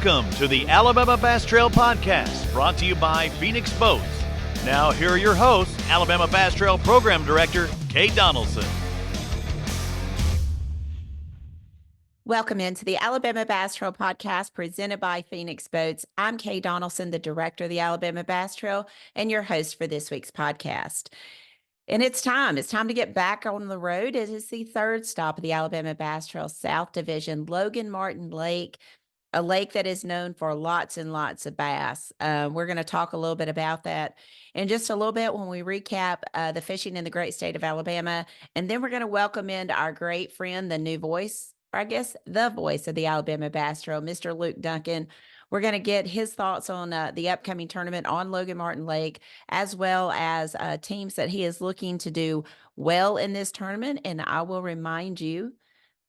Welcome to the Alabama Bass Trail Podcast, brought to you by Phoenix Boats. Now, here are your hosts, Alabama Bass Trail Program Director, Kay Donaldson. Welcome into the Alabama Bass Trail Podcast presented by Phoenix Boats. I'm Kay Donaldson, the director of the Alabama Bass Trail, and your host for this week's podcast. And it's time to get back on the road. It is the third stop of the Alabama Bass Trail South Division, Logan Martin Lake, a lake that is known for lots and lots of bass. We're going to talk a little bit about that in just a little bit when we recap the fishing in the great state of Alabama. And then we're going to welcome in our great friend, the new voice, or I guess the voice of the Alabama Bass Trail, Mr. Luke Dunkin. We're going to get his thoughts on the upcoming tournament on Logan Martin Lake, as well as teams that he is looking to do well in this tournament. And I will remind you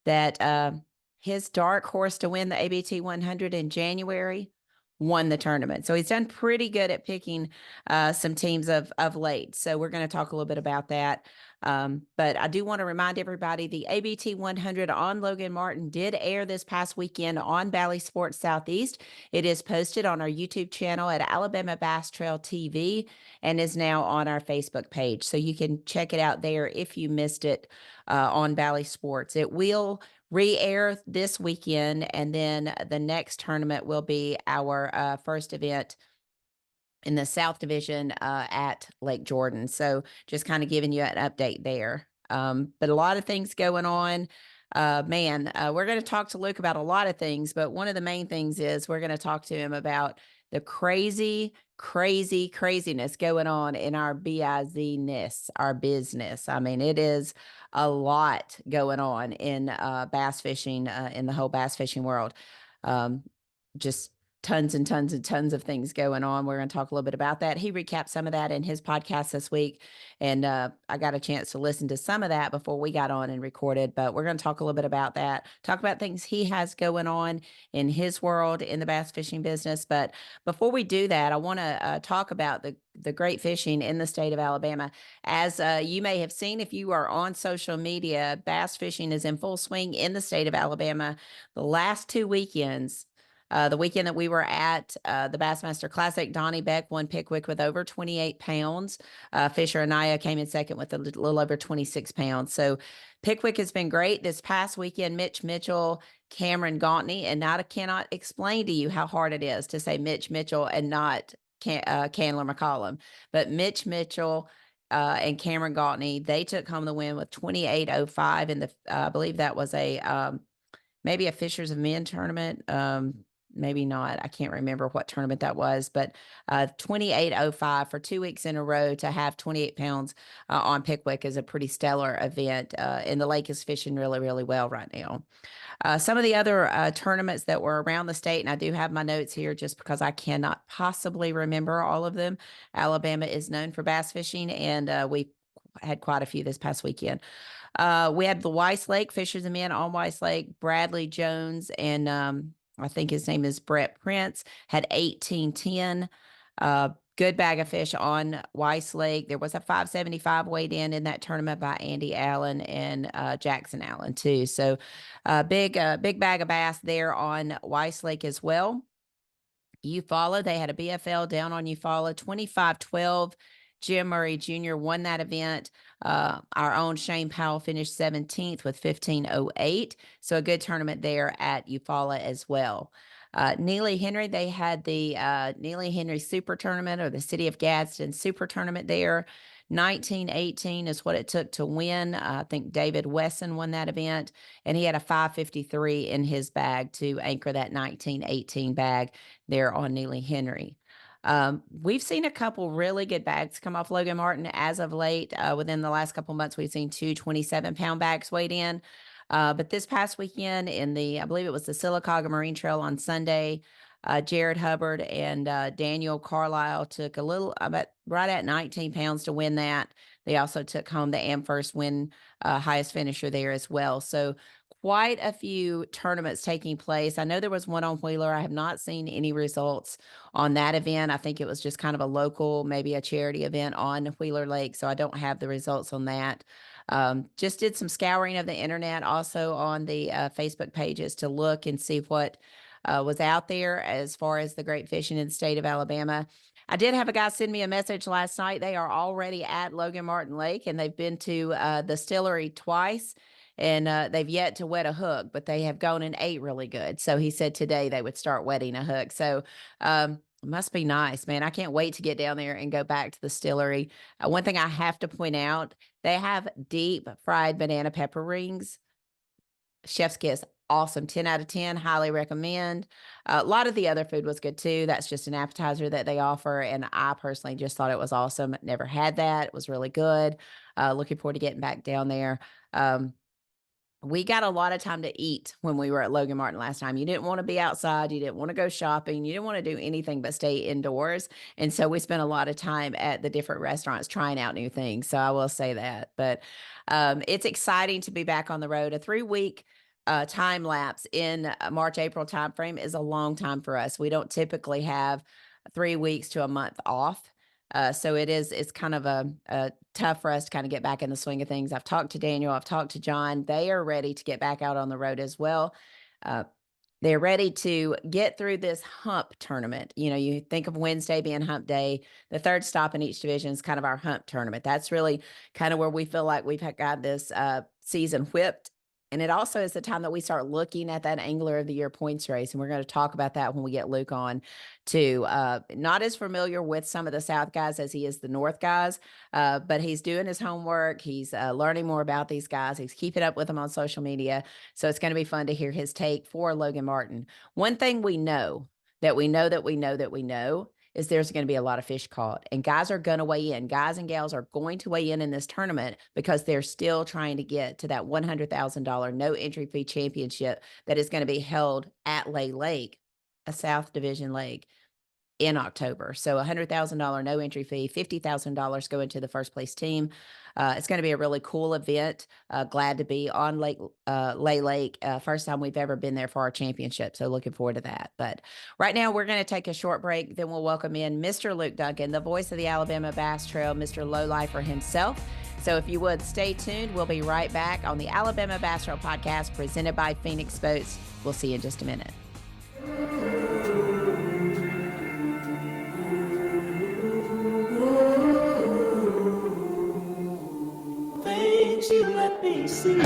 that his dark horse to win the ABT 100 in January won the tournament. So he's done pretty good at picking some teams of late. So we're going to talk a little bit about that. But I do want to remind everybody the ABT 100 on Logan Martin did air this past weekend on Bally Sports Southeast. It is posted on our YouTube channel at Alabama Bass Trail TV and is now on our Facebook page. So you can check it out there if you missed it on Bally Sports. It will re-air this weekend, and then the next tournament will be our first event in the South Division at Lake Jordan. So just kind of giving you an update there. But a lot of things going on. We're going to talk to Luke about a lot of things, but one of the main things is we're going to talk to him about the craziness going on in our BIZ-ness, our business. I mean, it is a lot going on in bass fishing, in the whole bass fishing world. Just tons and tons and tons of things going on. We're going to talk a little bit about that. He recapped some of that in his podcast this week, and I got a chance to listen to some of that before we got on and recorded, but we're going to talk a little bit about that, talk about things he has going on in his world in the bass fishing business. But before we do that, I want to talk about the great fishing in the state of Alabama. As you may have seen, if you are on social media, bass fishing is in full swing in the state of Alabama. The last 2 weekends, the weekend that we were at the Bassmaster Classic, Donnie Beck won Pickwick with over 28 pounds. Fisher Anaya came in second with a little over 26 pounds. So Pickwick has been great. This past weekend, Mitch Mitchell, Cameron Gauntley, and I cannot explain to you how hard it is to say Mitch Mitchell and not Candler McCollum. But Mitch Mitchell and Cameron Gauntley, they took home the win with 28.05 in the, I believe that was maybe a Fishers of Men tournament. Maybe not. I can't remember what tournament that was, but 28.05 for 2 weeks in a row to have 28 pounds on Pickwick is a pretty stellar event. And the lake is fishing really, really well right now. Some of the other tournaments that were around the state, and I do have my notes here just because I cannot possibly remember all of them. Alabama is known for bass fishing, and we had quite a few this past weekend. We had the Weiss Lake, Fishers and Men on Weiss Lake. Bradley Jones and I think his name is Brett Prince, had 18-10. Good bag of fish on Weiss Lake. There was a 575 weighed in that tournament by Andy Allen and Jackson Allen too. So big bag of bass there on Weiss Lake as well. Eufaula, they had a BFL down on Eufaula, 25-12. Jim Murray Jr. won that event. Our own Shane Powell finished 17th with 15.08. So a good tournament there at Eufaula as well. Neely Henry, they had the Neely Henry Super Tournament, or the City of Gadsden Super Tournament there. 19-18 is what it took to win. I think David Wesson won that event, and he had a 553 in his bag to anchor that 19-18 bag there on Neely Henry. We've seen a couple really good bags come off Logan Martin as of late. Within the last couple months, we've seen 2 27-pound bags weighed in. But this past weekend I believe it was the Sylacauga Marine Trail on Sunday, Jared Hubbard and Daniel Carlisle took right at 19 pounds to win that. They also took home the Amherst win highest finisher there as well. So quite a few tournaments taking place. I know there was one on Wheeler. I have not seen any results on that event. I think it was just kind of a local, maybe a charity event on Wheeler Lake. So I don't have the results on that. Just did some scouring of the internet also on the Facebook pages to look and see what was out there as far as the great fishing in the state of Alabama. I did have a guy send me a message last night. They are already at Logan Martin Lake, and they've been to the distillery twice, and they've yet to wet a hook, but they have gone and ate really good. So he said today they would start wetting a hook. So it must be nice, man. I can't wait to get down there and go back to the distillery. One thing I have to point out, they have deep fried banana pepper rings. Chef's kiss, awesome. 10 out of 10, highly recommend. A lot of the other food was good too. That's just an appetizer that they offer. And I personally just thought it was awesome. Never had that. It was really good. Looking forward to getting back down there. We got a lot of time to eat when we were at Logan Martin last time. You didn't want to be outside. You didn't want to go shopping. You didn't want to do anything but stay indoors. And so we spent a lot of time at the different restaurants trying out new things. So I will say that. But it's exciting to be back on the road. A 3-week time lapse in March, April timeframe is a long time for us. We don't typically have 3 weeks to a month off. So it's kind of a tough for us to kind of get back in the swing of things. I've talked to Daniel, I've talked to John. They are ready to get back out on the road as well. They're ready to get through this hump tournament. You know, you think of Wednesday being hump day. The third stop in each division is kind of our hump tournament. That's really kind of where we feel like we've got this season whipped. And it also is the time that we start looking at that Angler of the Year points race. And we're going to talk about that when we get Luke on too. Not as familiar with some of the South guys as he is the North guys, but he's doing his homework. He's learning more about these guys. He's keeping up with them on social media. So it's going to be fun to hear his take for Logan Martin. One thing we know is there's going to be a lot of fish caught, and guys are going to weigh in. Guys and gals are going to weigh in this tournament because they're still trying to get to that $100,000 no entry fee championship that is going to be held at Lay Lake, a South Division lake, in October. So $100,000 no entry fee, $50,000 going to the first place team. It's going to be a really cool event. Glad to be on Lay Lake. First time we've ever been there for our championship. So looking forward to that. But right now we're going to take a short break. Then we'll welcome in Mr. Luke Dunkin, the voice of the Alabama Bass Trail, Mr. Lowlifer himself. So if you would stay tuned, we'll be right back on the Alabama Bass Trail podcast presented by Phoenix Boats. We'll see you in just a minute. You let me see.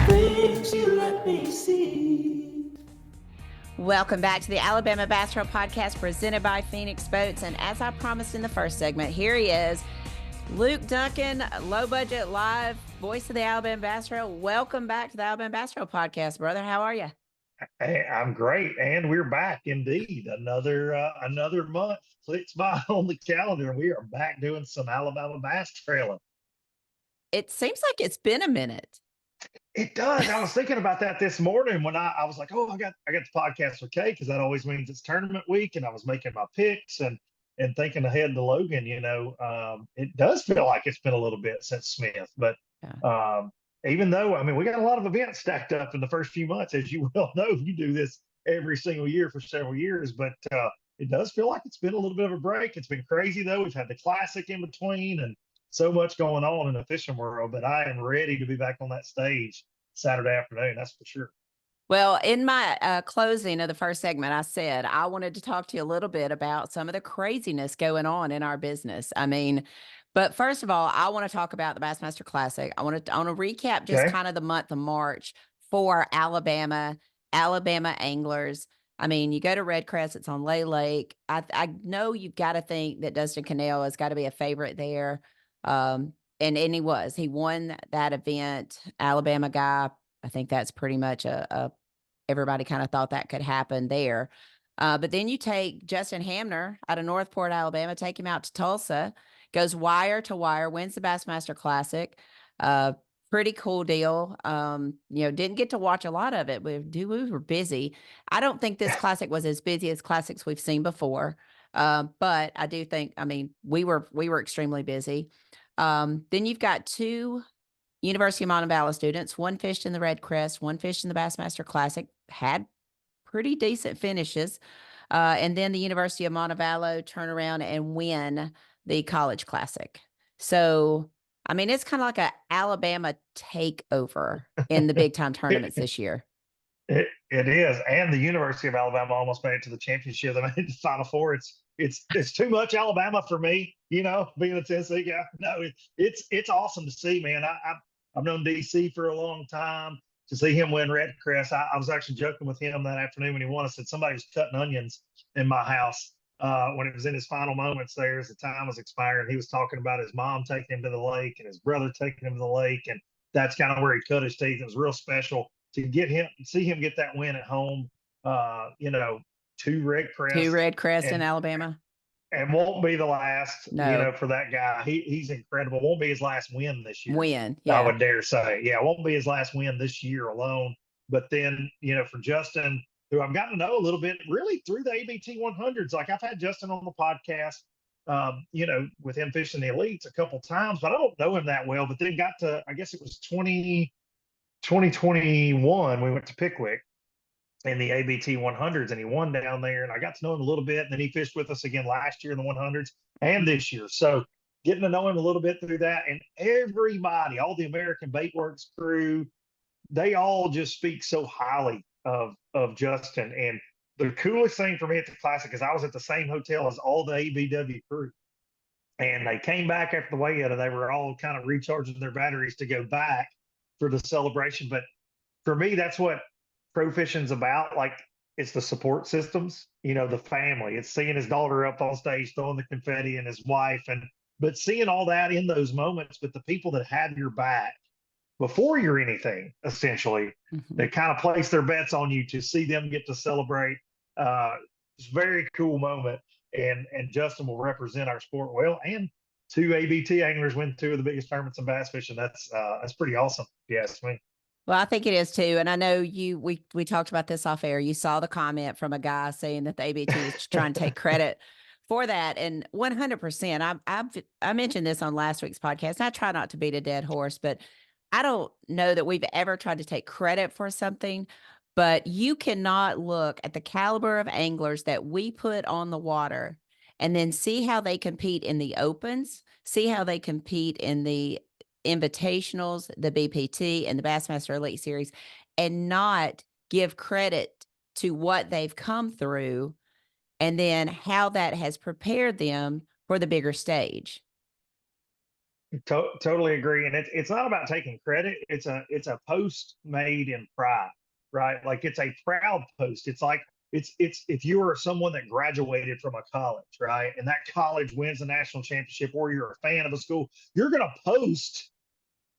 Things you let me see. Welcome back to the Alabama Bass Trail podcast presented by Phoenix Boats. And as I promised in the first segment, here he is, Luke Dunkin, low budget live voice of the Alabama Bass Trail. Welcome back to the Alabama Bass Trail podcast, brother. How are you? Hey, I'm great, and we're back indeed. Another month clicks by on the calendar, and we are back doing some Alabama bass trailing. It seems like it's been a minute. It does. I was thinking about that this morning when I was like, oh, I got the podcast with Kay, because that always means it's tournament week, and I was making my picks and thinking ahead to Logan. It does feel like it's been a little bit since Smith, but even though, we got a lot of events stacked up in the first few months, as you well know, you do this every single year for several years, but it does feel like it's been a little bit of a break. It's been crazy though. We've had the Classic in between and so much going on in the fishing world, but I am ready to be back on that stage Saturday afternoon. That's for sure. Well, in my closing of the first segment, I said I wanted to talk to you a little bit about some of the craziness going on in our business. But first of all, I want to talk about the Bassmaster Classic. I want to recap just kind of the month of March for Alabama anglers. You go to Red Crest, it's on Lay Lake. I know you've got to think that Dustin Cannell has got to be a favorite there. And he was. He won that event, Alabama guy. I think that's pretty much everybody kind of thought that could happen there. But then you take Justin Hamner out of Northport, Alabama, take him out to Tulsa, goes wire to wire, wins the Bassmaster Classic. Pretty cool deal. Didn't get to watch a lot of it. We were busy. I don't think this classic was as busy as classics we've seen before. But I do think, we were extremely busy. Then you've got two University of Montevallo students. One fished in the Red Crest, one fished in the Bassmaster Classic, had pretty decent finishes. And then the University of Montevallo turn around and win the College Classic. So, I mean, it's kind of like a Alabama takeover in the big time tournaments this year. It is, and the University of Alabama almost made it to the championship. They made it to the Final Four. It's too much Alabama for me, being a Tennessee guy. No, it's awesome to see, man. I've known DC for a long time. To see him win Red Crest, I was actually joking with him that afternoon when he won. I said somebody was cutting onions in my house when it was in his final moments there as the time was expiring. He was talking about his mom taking him to the lake and his brother taking him to the lake, and that's kind of where he cut his teeth. It was real special to see him get that win at home. Two Red Crest in Alabama. And won't be the last, No. for that guy. He's incredible. Won't be his last win this year. Yeah. I would dare say. Yeah, won't be his last win this year alone. But then, for Justin, who I've gotten to know a little bit really through the ABT 100s. Like I've had Justin on the podcast, with him fishing the elites a couple times, but I don't know him that well. But then got to, I guess it was 2021, we went to Pickwick in the ABT 100s, and he won down there, and I got to know him a little bit, and then he fished with us again last year in the 100s and this year. So getting to know him a little bit through that, and everybody, all the American Baitworks crew, they all just speak so highly of Justin. And the coolest thing for me at the Classic is I was at the same hotel as all the ABW crew, and they came back after the weigh-in, and they were all kind of recharging their batteries to go back for the celebration. But for me, that's what pro fishing's about. Like, it's the support systems, the family. It's seeing his daughter up on stage throwing the confetti, and his wife, but seeing all that in those moments. But the people that have your back before you're anything, essentially, they kind of place their bets on you to see them get to celebrate. It's a very cool moment, and Justin will represent our sport well. And two ABT anglers win two of the biggest tournaments in bass fishing. That's pretty awesome, if you ask me. Well, I think it is too. And I know we talked about this off air. You saw the comment from a guy saying that the ABT was trying to take credit for that. And 100%, I mentioned this on last week's podcast. I try not to beat a dead horse, but I don't know that we've ever tried to take credit for something. But you cannot look at the caliber of anglers that we put on the water and then see how they compete in the opens, see how they compete in the invitationals, the BPT, and the Bassmaster Elite Series, and not give credit to what they've come through and then how that has prepared them for the bigger stage. Totally agree. And it's not about taking credit. It's a post made in pride, right? Like, it's a proud post. It's like, it's if you are someone that graduated from a college, right, and that college wins a national championship, or you're a fan of a school, you're going to post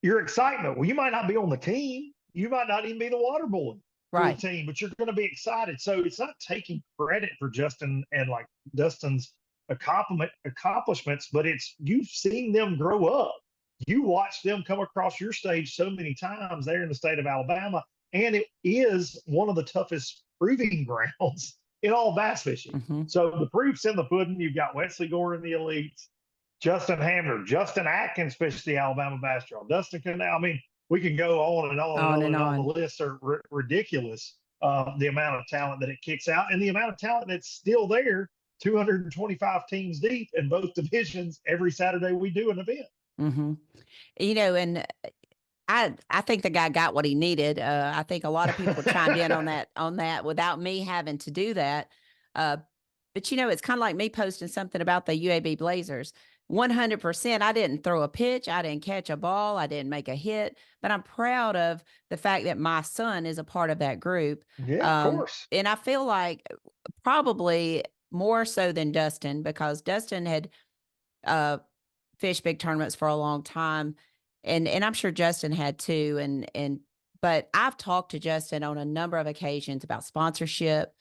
your excitement. Well, you might not be on the team. You might not even be the water boy for the team, but you're going to be excited. So it's not taking credit for Justin and like Dustin's accomplishments, but it's you've seen them grow up. You watch them come across your stage so many times there in the state of Alabama, and it is one of the toughest proving grounds in all bass fishing. So the proof's in the pudding. You've got Wesley Gore in the elites, Justin Hamner, Justin Atkins fished the Alabama Bass Trail, Dustin Canal. I mean, we can go on and on. The lists are ridiculous. The amount of talent that it kicks out, and the amount of talent that's still there. 225 teams deep in both divisions. Every Saturday we do an event. And I think the guy got what he needed. I think a lot of people chimed in on that without me having to do that. But it's kind of like me posting something about the UAB Blazers. 100%. I didn't throw a pitch. I didn't catch a ball. I didn't make a hit, but I'm proud of the fact that my son is a part of that group. Yeah, of course. And I feel like probably more so than Dustin, because Dustin had fished big tournaments for a long time. And I'm sure Justin had too. But I've talked to Justin on a number of occasions about sponsorship,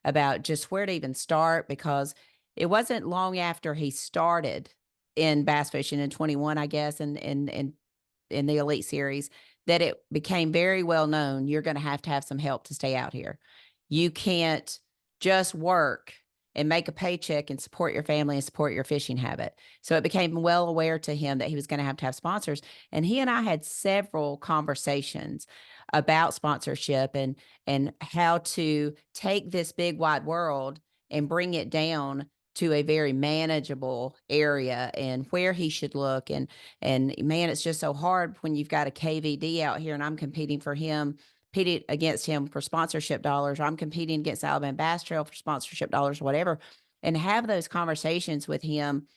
about just where to even start, because it wasn't long after he started in bass fishing in 21, I guess, in the Elite Series, that it became very well known. You're going to have some help to stay out here. You can't just work and make a paycheck and support your family and support your fishing habit. So it became well aware to him that he was going to have sponsors. And he and I had several conversations about sponsorship and how to take this big wide world and bring it down to a very manageable area and where he should look. And man, it's just so hard when you've got a KVD out here and I'm competing against him for sponsorship dollars. Or I'm competing against Alabama Bass Trail for sponsorship dollars, whatever, and have those conversations with him.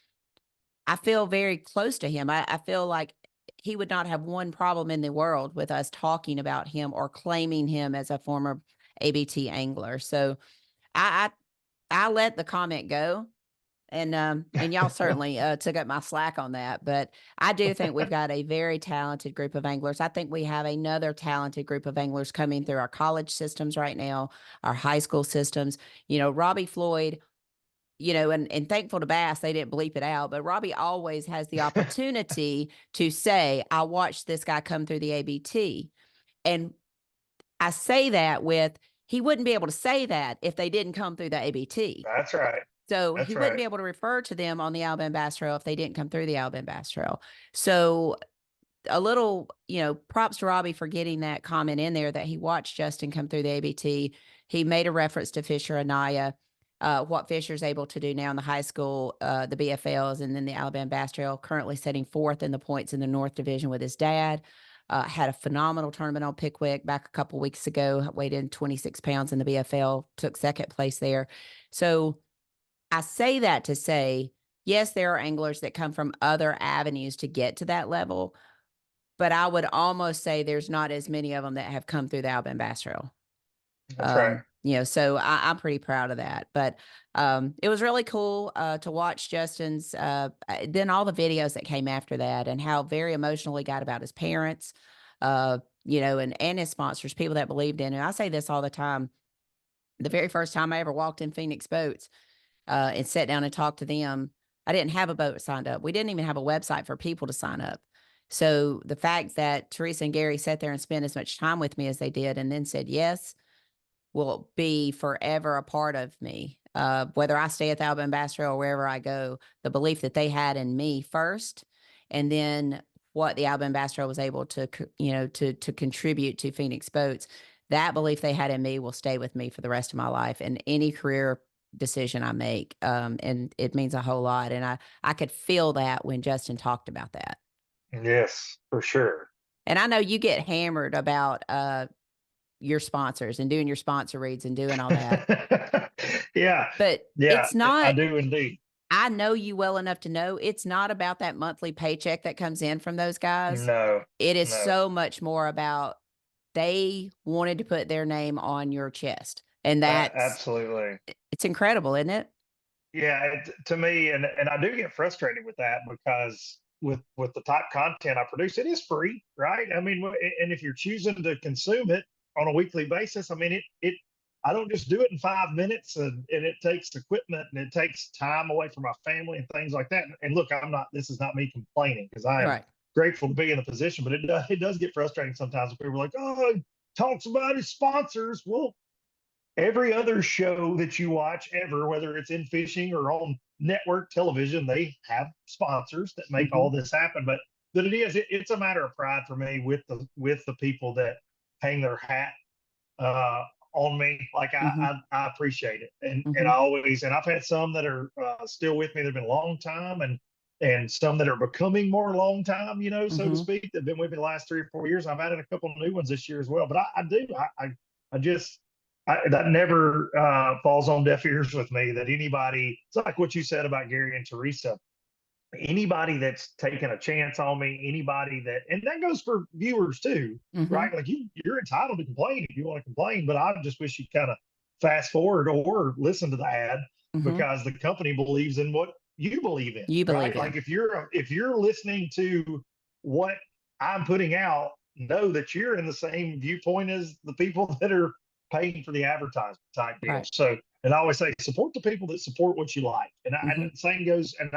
I feel very close to him. I feel like he would not have one problem in the world with us talking about him or claiming him as a former ABT angler. So I let the comment go, and y'all certainly took up my slack on that. But I do think we've got a very talented group of anglers. I think we have another talented group of anglers coming through our college systems right now, our high school systems. Robbie Floyd, and thankful to Bass, they didn't bleep it out, but Robbie always has the opportunity to say, I watched this guy come through the ABT. And I say that he wouldn't be able to say that if they didn't come through the ABT. That's right. So That's he wouldn't right. be able to refer to them on the Alabama Bass Trail if they didn't come through the Alabama Bass Trail. So a little, props to Robbie for getting that comment in there that he watched Justin come through the ABT. He made a reference to Fisher Anaya, what Fisher's able to do now in the high school, the BFLs, and then the Alabama Bass Trail, currently setting fourth in the points in the North Division with his dad. Had a phenomenal tournament on Pickwick back a couple weeks ago, weighed in 26 pounds in the BFL, took second place there. So I say that to say, yes, there are anglers that come from other avenues to get to that level, but I would almost say there's not as many of them that have come through the Alabama Bass Trail. That's right. So I'm pretty proud of that. But it was really cool to watch Justin's, then all the videos that came after that, and how very emotional he got about his parents, and his sponsors, people that believed in him. I say this all the time. The very first time I ever walked in Phoenix Boats and sat down and talked to them, I didn't have a boat signed up. We didn't even have a website for people to sign up. So the fact that Teresa and Gary sat there and spent as much time with me as they did and then said yes will be forever a part of me. Whether I stay at the Alabama Bass Trail or wherever I go, the belief that they had in me first, and then what the Alabama Bass Trail was able to, to contribute to Phoenix Boats, that belief they had in me will stay with me for the rest of my life and any career decision I make. And it means a whole lot. And I could feel that when Justin talked about that. Yes, for sure. And I know you get hammered about your sponsors and doing your sponsor reads and doing all that. Yeah. But Yeah, it's not. I do indeed. I know you well enough to know it's not about that monthly paycheck that comes in from those guys. No. It is no. so much more about they wanted to put their name on your chest. And that's Absolutely. It's incredible, isn't it? Yeah, to me, and I do get frustrated with that because with the type of content I produce, it is free, right? I mean, and if you're choosing to consume it on a weekly basis, I mean, I don't just do it in 5 minutes, and it takes equipment and it takes time away from my family and things like that. And look, this is not me complaining, because I am Right. grateful to be in the position, but it does get frustrating sometimes when people are like, oh, he talks about his sponsors. Well, every other show that you watch ever, whether it's in fishing or on network television, they have sponsors that make all this happen. But it's a matter of pride for me with the people that hang their hat on me. Like I appreciate it, and I've had some that are still with me. They've been a long time, and some that are becoming more long time, so to speak, that've been with me the last 3 or 4 years. I've added a couple of new ones this year as well. But that never falls on deaf ears with me, that anybody, it's like what you said about Gary and Teresa, anybody that's taken a chance on me, anybody and that goes for viewers too, right? Like you're entitled to complain if you want to complain, but I just wish you'd kind of fast forward or listen to the ad, because the company believes in what you believe in. You believe right? in. Like if you're listening to what I'm putting out, know that you're in the same viewpoint as the people that are paying for the advertisement type deal. Right. So, and I always say, support the people that support what you like. And and the same goes, and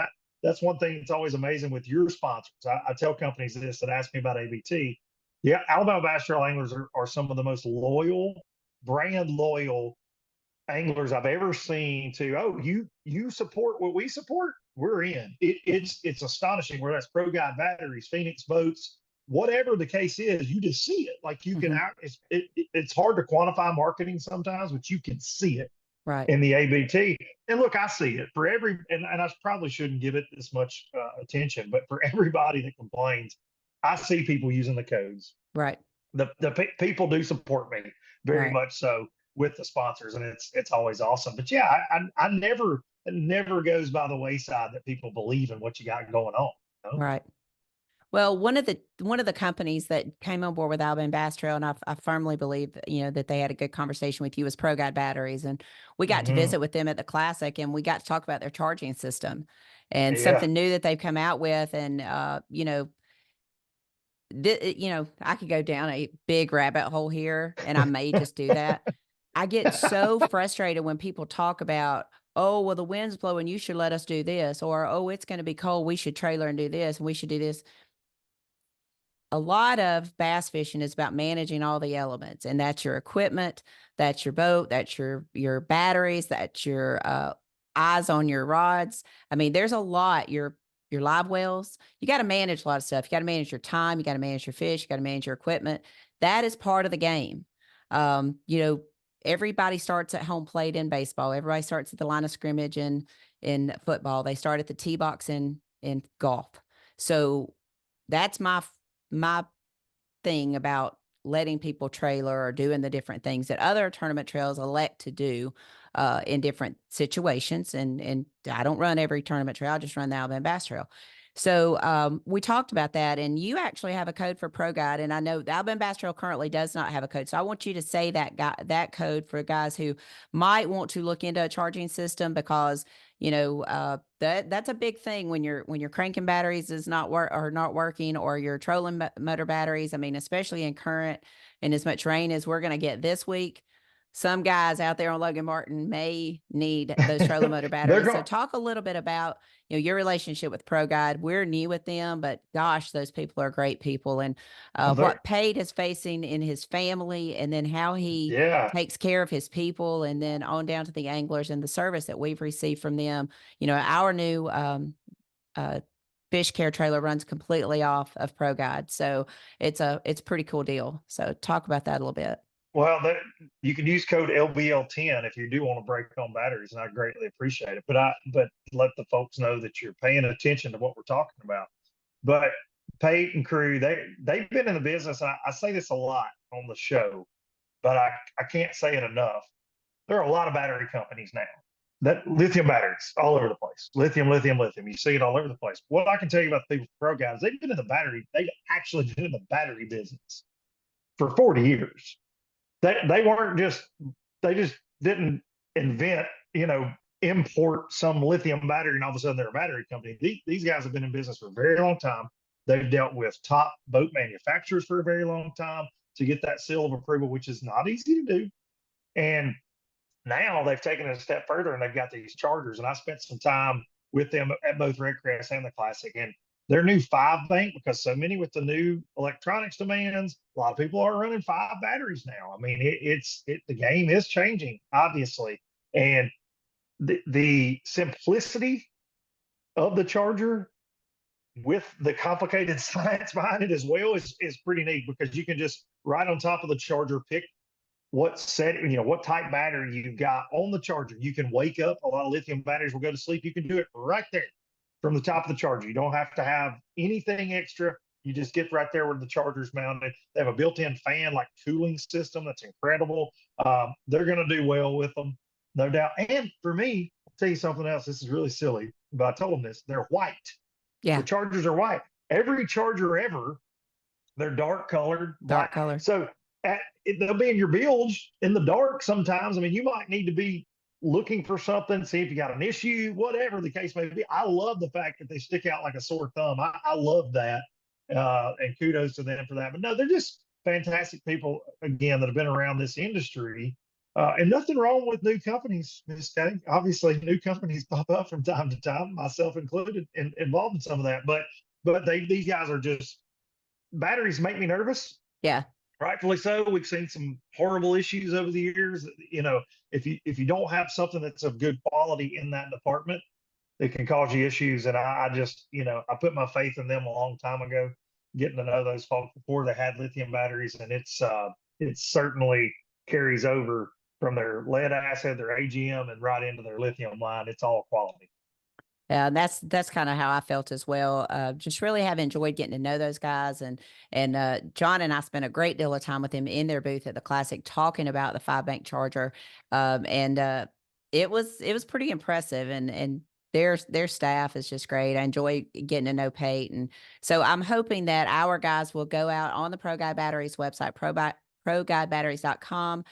that's one thing that's always amazing with your sponsors. I tell companies this that ask me about ABT. Yeah, Alabama Bass Trail anglers are some of the most brand loyal anglers I've ever seen. You support what we support, we're in. It's astonishing, where that's Pro Guide Batteries, Phoenix Boats, whatever the case is, you just see it. Like you can, it's hard to quantify marketing sometimes, but you can see it. Right. in the ABT. And look, I see it for and I probably shouldn't give it this much attention, but for everybody that complains, I see people using the codes. Right. The people do support me very Right. much so with the sponsors, and it's always awesome. But yeah, I never, it never goes by the wayside that people believe in what you got going on. You know? Right. Well, one of the companies that came on board with Alabama Bass Trail, and I firmly believe that, that they had a good conversation with you, was Pro Guide Batteries, and we got to visit with them at the Classic, and we got to talk about their charging system and Yeah. something new that they've come out with, and I could go down a big rabbit hole here, and I may just do that. I get so frustrated when people talk about, oh, well, the wind's blowing, you should let us do this, or oh, it's going to be cold, we should trailer and do this, and we should do this. A lot of bass fishing is about managing all the elements, and that's your equipment, that's your boat, that's your batteries, that's your eyes on your rods. I mean, there's a lot. Your live wells, you got to manage a lot of stuff. You got to manage your time, you got to manage your fish, you got to manage your equipment. That is part of the game. Everybody starts at home plate in baseball. Everybody starts at the line of scrimmage in football. They start at the tee box in golf. So that's my thing about letting people trailer or doing the different things that other tournament trails elect to do in different situations. And I don't run every tournament trail. I just run the Alabama Bass Trail. So we talked about that, and you actually have a code for Pro Guide, and I know the Alabama Bass Trail currently does not have a code. So I want you to say that code for guys who might want to look into a charging system, because that's a big thing when you're cranking batteries is not working, or your trolling motor batteries. I mean, especially in current and as much rain as we're going to get this week, some guys out there on Logan Martin may need those trolling motor batteries. So talk a little bit about your relationship with Pro Guide. We're new with them, but gosh, those people are great people, and what Pate is facing in his family, and then how he takes care of his people, and then on down to the anglers and the service that we've received from them. Our new fish care trailer runs completely off of Pro Guide, so it's a pretty cool deal. So talk about that a little bit. Well, you can use code LBL10 if you do want to break on batteries, and I greatly appreciate it. But let the folks know that you're paying attention to what we're talking about. But Pate and crew, they've been in the business. And I say this a lot on the show, but I can't say it enough. There are a lot of battery companies now that lithium batteries all over the place. Lithium. You see it all over the place. What I can tell you about the people Pro Guys, they've actually been in the battery business for 40 years. They just didn't invent, import some lithium battery and all of a sudden they're a battery company. These guys have been in business for a very long time. They've dealt with top boat manufacturers for a very long time to get that seal of approval, which is not easy to do. And now they've taken it a step further and they've got these chargers. And I spent some time with them at both Redcrest and the Classic. And their new 5 bank, because so many with the new electronics demands, a lot of people are running 5 batteries now. I mean, the game is changing, obviously. And the simplicity of the charger with the complicated science behind it as well is pretty neat, because you can just right on top of the charger pick what type battery you've got on the charger. You can wake up. A lot of lithium batteries will go to sleep. You can do it right there from the top of the charger. You don't have to have anything extra. You just get right there where the charger's mounted. They have a built-in fan, like cooling system. That's incredible. They're going to do well with them, no doubt. And for me, I'll tell you something else. This is really silly, but I told them this. They're white. Yeah. The chargers are white. Every charger ever, they're dark colored. Dark color. So they'll be in your bilge in the dark sometimes. I mean, you might need to be looking for something, see if you got an issue, whatever the case may be. I love the fact that they stick out like a sore thumb. I love that. And kudos to them for that. But no, they're just fantastic people, again, that have been around this industry. And nothing wrong with new companies, Ms. Kay. Obviously, new companies pop up from time to time, myself included, involved in some of that. But these guys are just, batteries make me nervous. Yeah. Rightfully so. We've seen some horrible issues over the years. If you don't have something that's of good quality in that department, it can cause you issues. And I just, I put my faith in them a long time ago, getting to know those folks before they had lithium batteries, and it certainly carries over from their lead acid, their AGM, and right into their lithium line. It's all quality. Yeah, that's kind of how I felt as well. Just really have enjoyed getting to know those guys, and John and I spent a great deal of time with him in their booth at the Classic talking about the 5 bank charger, and it was pretty impressive, and their staff is just great. I enjoy getting to know Pate, and so I'm hoping that our guys will go out on the Pro Guide Batteries website, ProGuideBatteries.com.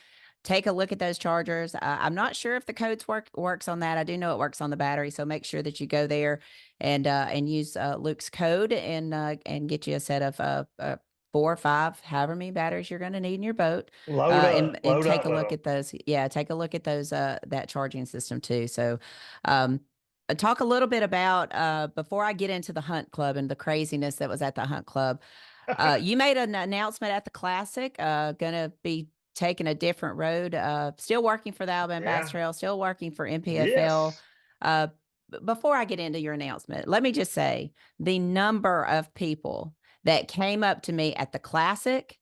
Take a look at those chargers. I'm not sure if the codes works on that. I do know it works on the battery, so make sure that you go there and use Luke's code and get you a set of 4 or 5, however many batteries you're going to need in your boat. And take a look at those. Yeah, take a look at those that charging system too. So, talk a little bit about before I get into the Hunt Club and the craziness that was at the Hunt Club. You made an announcement at the Classic. Going to be taking a different road, still working for the Alabama Bass Trail, still working for MPFL. Yes. Before I get into your announcement, let me just say the number of people that came up to me at the Classic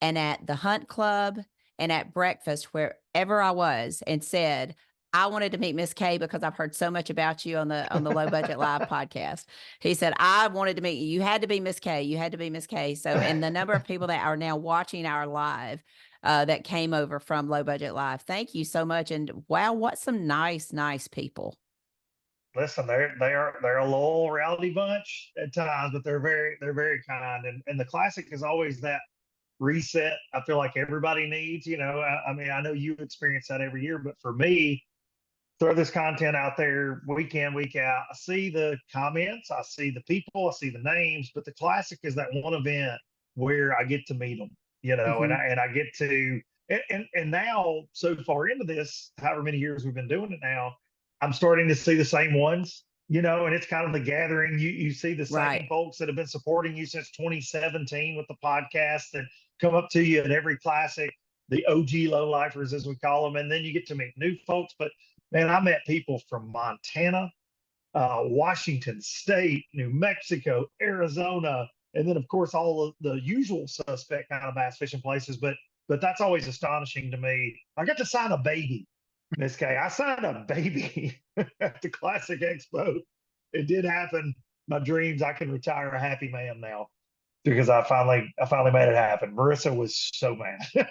and at the Hunt Club and at breakfast, wherever I was, and said, I wanted to meet Miss K because I've heard so much about you on the Low Budget Live podcast. He said, I wanted to meet you. You had to be Miss K. You had to be Miss K. So, and the number of people that are now watching our live that came over from Low Budget Live. Thank you so much. And wow, what some nice people. Listen, they're a little rowdy bunch at times, but they're very kind. And the Classic is always that reset. I feel like everybody needs. I mean, I know you experience that every year, but for me, throw this content out there week in, week out. I see the comments, I see the people, I see the names, but the Classic is that one event where I get to meet them, Mm-hmm. and I get to, and now so far into this, however many years we've been doing it now, I'm starting to see the same ones, and it's kind of the gathering. You see the same Right. folks that have been supporting you since 2017 with the podcast that come up to you at every Classic, the OG low lifers, as we call them. And then you get to meet new folks. But man, I met people from Montana, Washington State, New Mexico, Arizona, and then of course all of the usual suspect kind of bass fishing places. But that's always astonishing to me. I got to sign a baby, Miss K. I signed a baby at the Classic Expo. It did happen. My dreams. I can retire a happy man now because I finally made it happen. Marissa was so mad.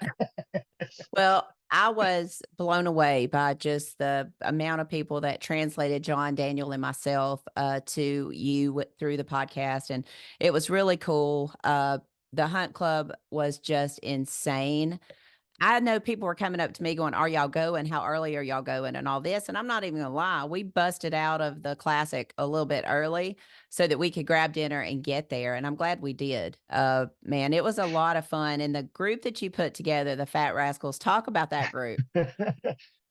Well, I was blown away by just the amount of people that translated John, Daniel, and myself to you through the podcast. And it was really cool. The Hunt Club was just insane. I know people were coming up to me going, are y'all going? How early are y'all going? And all this. And I'm not even gonna lie. We busted out of the Classic a little bit early so that we could grab dinner and get there. And I'm glad we did. Man, it was a lot of fun. And the group that you put together, the Fat Rascals, talk about that group.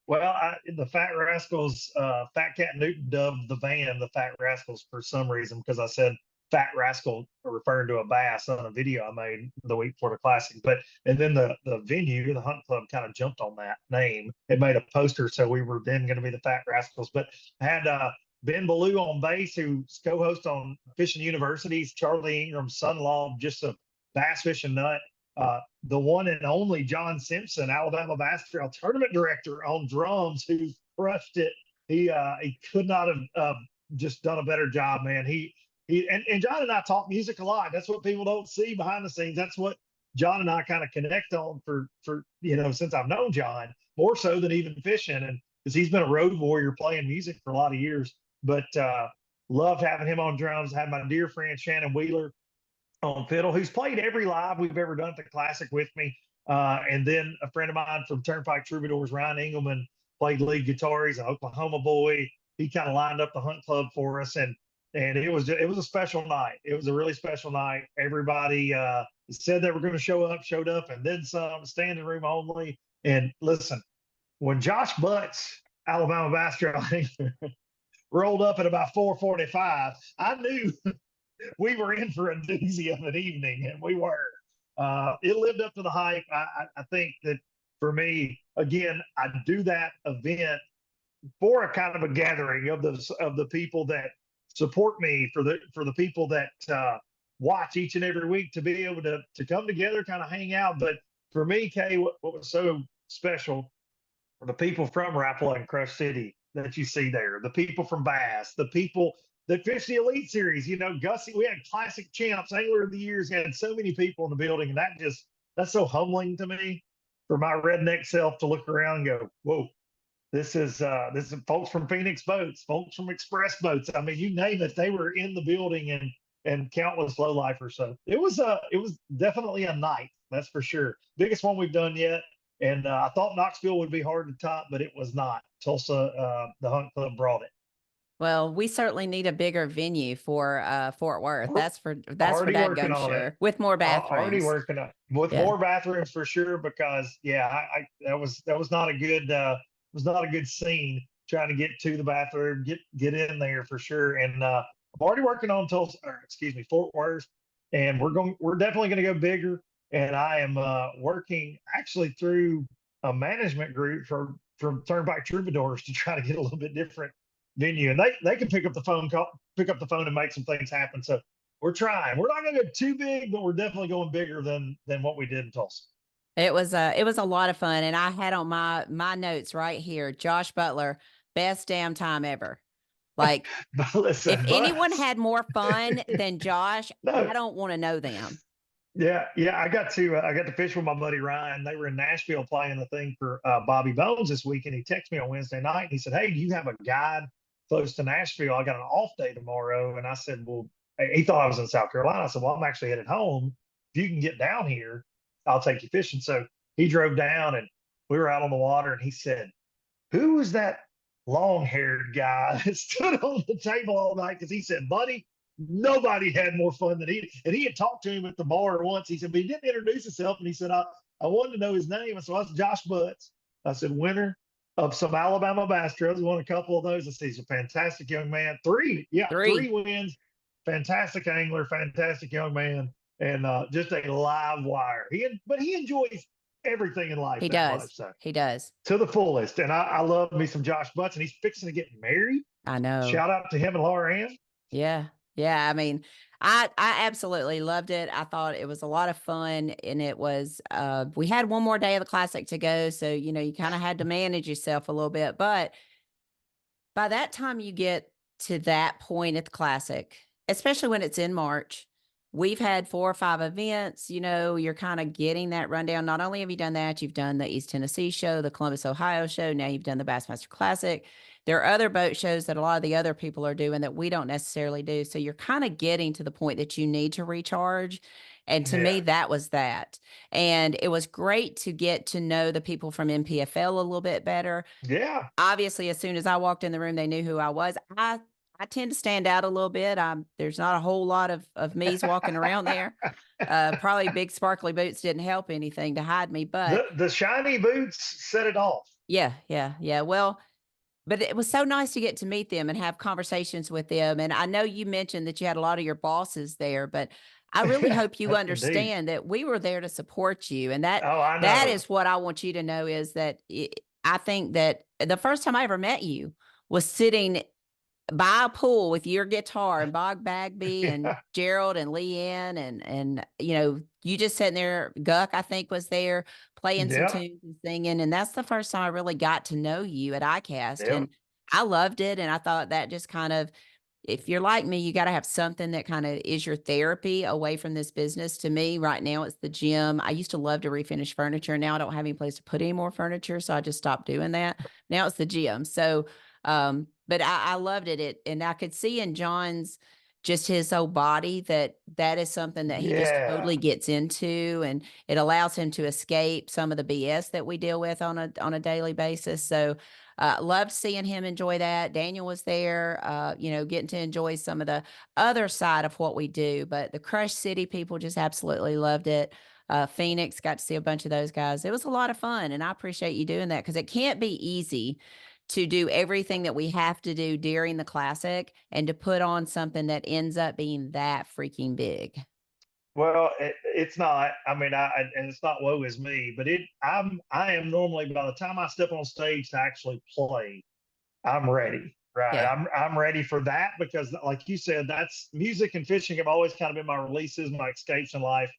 Well, the Fat Rascals, Fat Cat Newton dubbed the band the Fat Rascals for some reason because I said Fat Rascal referring to a bass on a video I made the week before the Classic. And then the venue, the Hunt Club, kind of jumped on that name. It made a poster, so we were then going to be the Fat Rascals. But I had Ben Ballou on bass, who's co-host on Fishing University's Charlie Ingram's son-in-law, just a bass fishing nut. The one and only John Simpson, Alabama Bass Trail tournament director on drums, who crushed it. He could not have just done a better job, man. And John and I talk music a lot. That's what people don't see behind the scenes. That's what John and I kind of connect on for since I've known John, more so than even fishing, and because he's been a road warrior playing music for a lot of years. But loved having him on drums. Had my dear friend Shannon Wheeler on fiddle, who's played every live we've ever done at the Classic with me. And then a friend of mine from Turnpike Troubadours, Ryan Engelman, played lead guitar. He's an Oklahoma boy. He kind of lined up the Hunt Club for us, and it was a special night. It was a really special night. Everybody said they were going to showed up, and then some. Standing room only. And listen, when Josh Butts, Alabama Bass Trail, rolled up at about 4:45, I knew we were in for a doozy of an evening, and we were. It lived up to the hype. I think that for me, again, I do that event for a kind of a gathering of the people that support me, for the people that watch each and every week, to be able to come together, kind of hang out. But for me, Kay, what was so special the people from Rapala and Crush City that you see there, the people from Bass, the people that fish the Elite Series. Gussie, we had classic champs, angler of the years, had so many people in the building, and that's so humbling to me for my redneck self to look around and go, whoa. This is folks from Phoenix Boats, folks from Express Boats. I mean, you name it, they were in the building, and countless lowlifers. So it was definitely a night, that's for sure. Biggest one we've done yet. And I thought Knoxville would be hard to top, but it was not. Tulsa, the Hunt Club brought it. Well, we certainly need a bigger venue for Fort Worth. We're That's for already working dadgum on it. sure. With more Already bathrooms. working on with Yeah. more bathrooms for sure. Because that was not a good scene trying to get to the bathroom, get in there for sure. And I'm already working on Fort Worth, and we're definitely going to go bigger. And I am working actually through a management group from Turnpike Troubadours to try to get a little bit different venue, and they can pick up the phone and make some things happen. So we're trying. We're not going to go too big, but we're definitely going bigger than what we did in Tulsa. It was a lot of fun, and I had on my notes right here, Josh Butler, best damn time ever. Like, if anyone had more fun than Josh, no. I don't want to know them. Yeah, I got to fish with my buddy Ryan. They were in Nashville playing a thing for Bobby Bones this week, and he texted me on Wednesday night, and he said, "Hey, do you have a guide close to Nashville? I got an off day tomorrow." And I said, "Well," he thought I was in South Carolina. I said, "Well, I'm actually headed home. If you can get down here, I'll take you fishing." So he drove down, and we were out on the water, and he said, "Who was that long-haired guy that stood on the table all night?" Because he said, "Buddy, nobody had more fun than he." And he had talked to him at the bar once. He said, but he didn't introduce himself. And he said, I wanted to know his name. And so I was Josh Butts. I said, winner of some Alabama Bass Trails. He won a couple of those. I said, he's a fantastic young man. Three wins. Fantastic angler, fantastic young man, and just a live wire. But he enjoys everything in life. He does. Much, so. He does. To the fullest. And I love me some Josh Butts, and he's fixing to get married. I know. Shout out to him and Laura Ann. Yeah. Yeah. I mean, I absolutely loved it. I thought it was a lot of fun, and it was, we had one more day of the Classic to go. So, you kind of had to manage yourself a little bit, but by that time you get to that point at the Classic, especially when it's in March, we've had 4 or 5 events, you're kind of getting that rundown. Not only have you done that, you've done the East Tennessee show, the Columbus, Ohio show. Now you've done the Bassmaster Classic. There are other boat shows that a lot of the other people are doing that we don't necessarily do. So you're kind of getting to the point that you need to recharge. And to me, that was that. And it was great to get to know the people from MPFL a little bit better. Yeah. Obviously, as soon as I walked in the room, they knew who I was. I tend to stand out a little bit. There's not a whole lot of me's walking around there. Probably big sparkly boots didn't help anything to hide me, but the shiny boots set it off. Yeah. Well, but it was so nice to get to meet them and have conversations with them. And I know you mentioned that you had a lot of your bosses there, but I really hope you understand that we were there to support you. And that is what I want you to know, is that I think that the first time I ever met you was sitting by a pool with your guitar and Bob Bagby and Gerald and Leanne and you just sitting there. Guck, I think, was there playing some tunes and singing, and that's the first time I really got to know you at ICAST, and I loved it. And I thought that just kind of, if you're like me, you got to have something that kind of is your therapy away from this business. To me, right now, it's the gym. I used to love to refinish furniture. Now I don't have any place to put any more furniture, so I just stopped doing that. Now it's the gym. So, but I loved it. And I could see in John's, just his whole body, that is something that he just totally gets into, and it allows him to escape some of the BS that we deal with on a daily basis. So loved seeing him enjoy that. Daniel was there, getting to enjoy some of the other side of what we do, but the Crush City people just absolutely loved it. Phoenix, got to see a bunch of those guys. It was a lot of fun, and I appreciate you doing that, because it can't be easy to do everything that we have to do during the Classic and to put on something that ends up being that freaking big. Well, it's not. I mean, and it's not woe is me, but I am normally, by the time I step on stage to actually play, I'm ready. Right. Yeah. I'm ready for that, because like you said, that's music and fishing have always kind of been my releases, my escapes in life.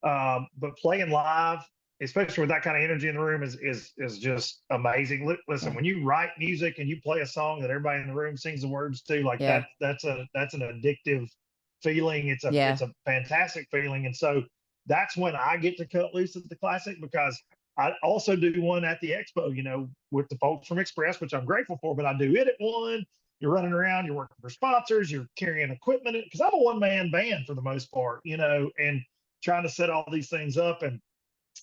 But playing live especially with that kind of energy in the room, is just amazing. Listen, Yeah. when you write music and you play a song that everybody in the room sings the words to, like Yeah. that's an addictive feeling. Yeah. It's a fantastic feeling, and so that's when I get to cut loose at the Classic, because I also do one at the Expo, with the folks from Express, which I'm grateful for. But I do it at one. You're running around, you're working for sponsors, you're carrying equipment, because I'm a one-man band for the most part, and trying to set all these things up. And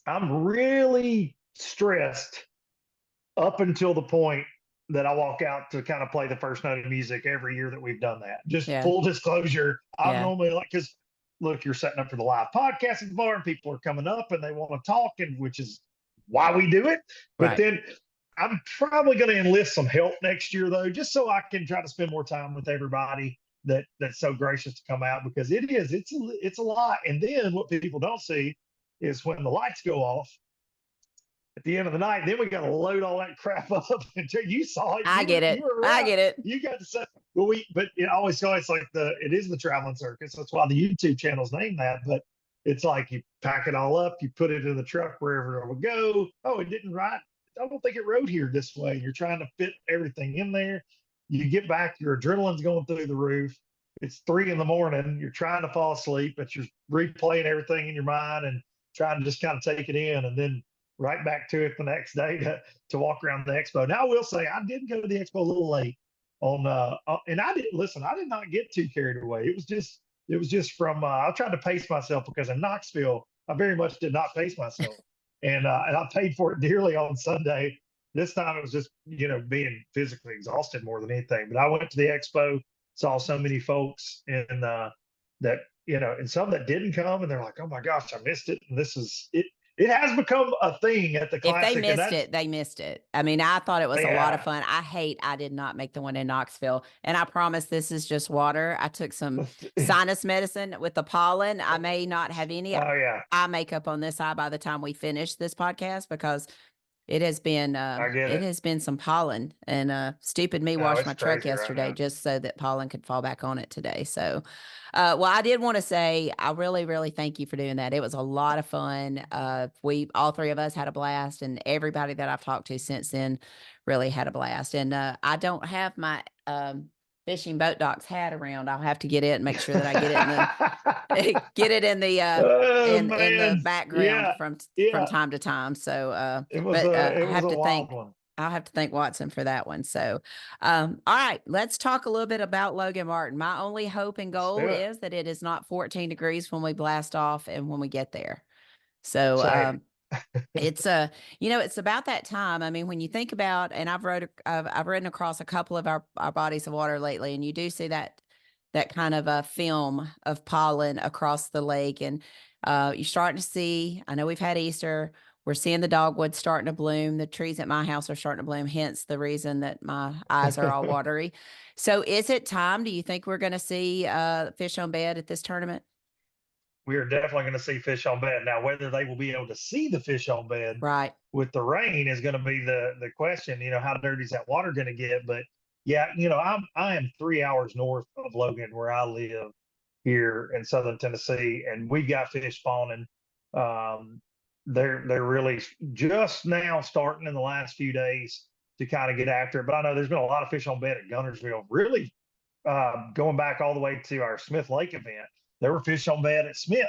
I'm really stressed up until the point that I walk out to kind of play the first note of music every year that we've done that. Just Yeah. full disclosure, I'm Yeah. normally like, because look, you're setting up for the live podcast at the bar, and people are coming up and they want to talk, and which is why we do it. But Right. then I'm probably going to enlist some help next year, though, just so I can try to spend more time with everybody that's so gracious to come out, because it's a lot. And then what people don't see is when the lights go off at the end of the night, then we got to load all that crap up until you saw it. I get it. You were I around. get it. You got to say, well, but it always it's like it is the traveling circus. That's why the YouTube channel's named that. But it's like you pack it all up, you put it in the truck wherever it will go. Oh, it didn't ride. I don't think it rode here this way. You're trying to fit everything in there. You get back, your adrenaline's going through the roof. It's 3 a.m. You're trying to fall asleep, but you're replaying everything in your mind and trying to just kind of take it in, and then right back to it the next day to walk around the expo. Now, I will say I did go to the expo a little late and I did not get too carried away. It was just from I tried to pace myself, because in Knoxville I very much did not pace myself, and I paid for it dearly on Sunday. This time it was just being physically exhausted more than anything. But I went to the expo, saw so many folks, and that and some that didn't come, and they're like, "Oh my gosh, I missed it!" And this is it. It has become a thing at the If Classic. they missed it, they missed it. I mean, I thought it was a lot of fun. I did not make the one in Knoxville. And I promise this is just water. I took some sinus medicine with the pollen. I may not have any eye makeup on this eye by the time we finish this podcast, because it has been it has been some pollen, and stupid me washed my truck yesterday just so that pollen could fall back on it today. So well, I did want to say I really, really thank you for doing that. It was a lot of fun. We all 3 of us had a blast, and everybody that I've talked to since then really had a blast. And I don't have my fishing boat docks hat around. I'll have to get it and make sure that I get it in the get it in the in the background from time to time. So it was a wild one. I'll have to thank Watson for that one. So all right, let's talk a little bit about Logan Martin. My only hope and goal is that it is not 14 degrees when we blast off and when we get there. So it's it's about that time. I mean, when you think about, and I've ridden across a couple of our bodies of water lately, and you do see that kind of a film of pollen across the lake, and you're starting to see, I know we've had Easter, we're seeing the dogwood starting to bloom. The trees at my house are starting to bloom, hence the reason that my eyes are all watery. So is it time? Do you think we're going to see fish on bed at this tournament? We are definitely going to see fish on bed. Now, whether they will be able to see the fish on bed with the rain is going to be the question. How dirty is that water going to get? But yeah, I am 3 hours north of Logan, where I live here in Southern Tennessee, and we've got fish spawning. They're really just now starting in the last few days to kind of get after it. But I know there's been a lot of fish on bed at Guntersville, really going back all the way to our Smith Lake event. There were fish on bed at Smith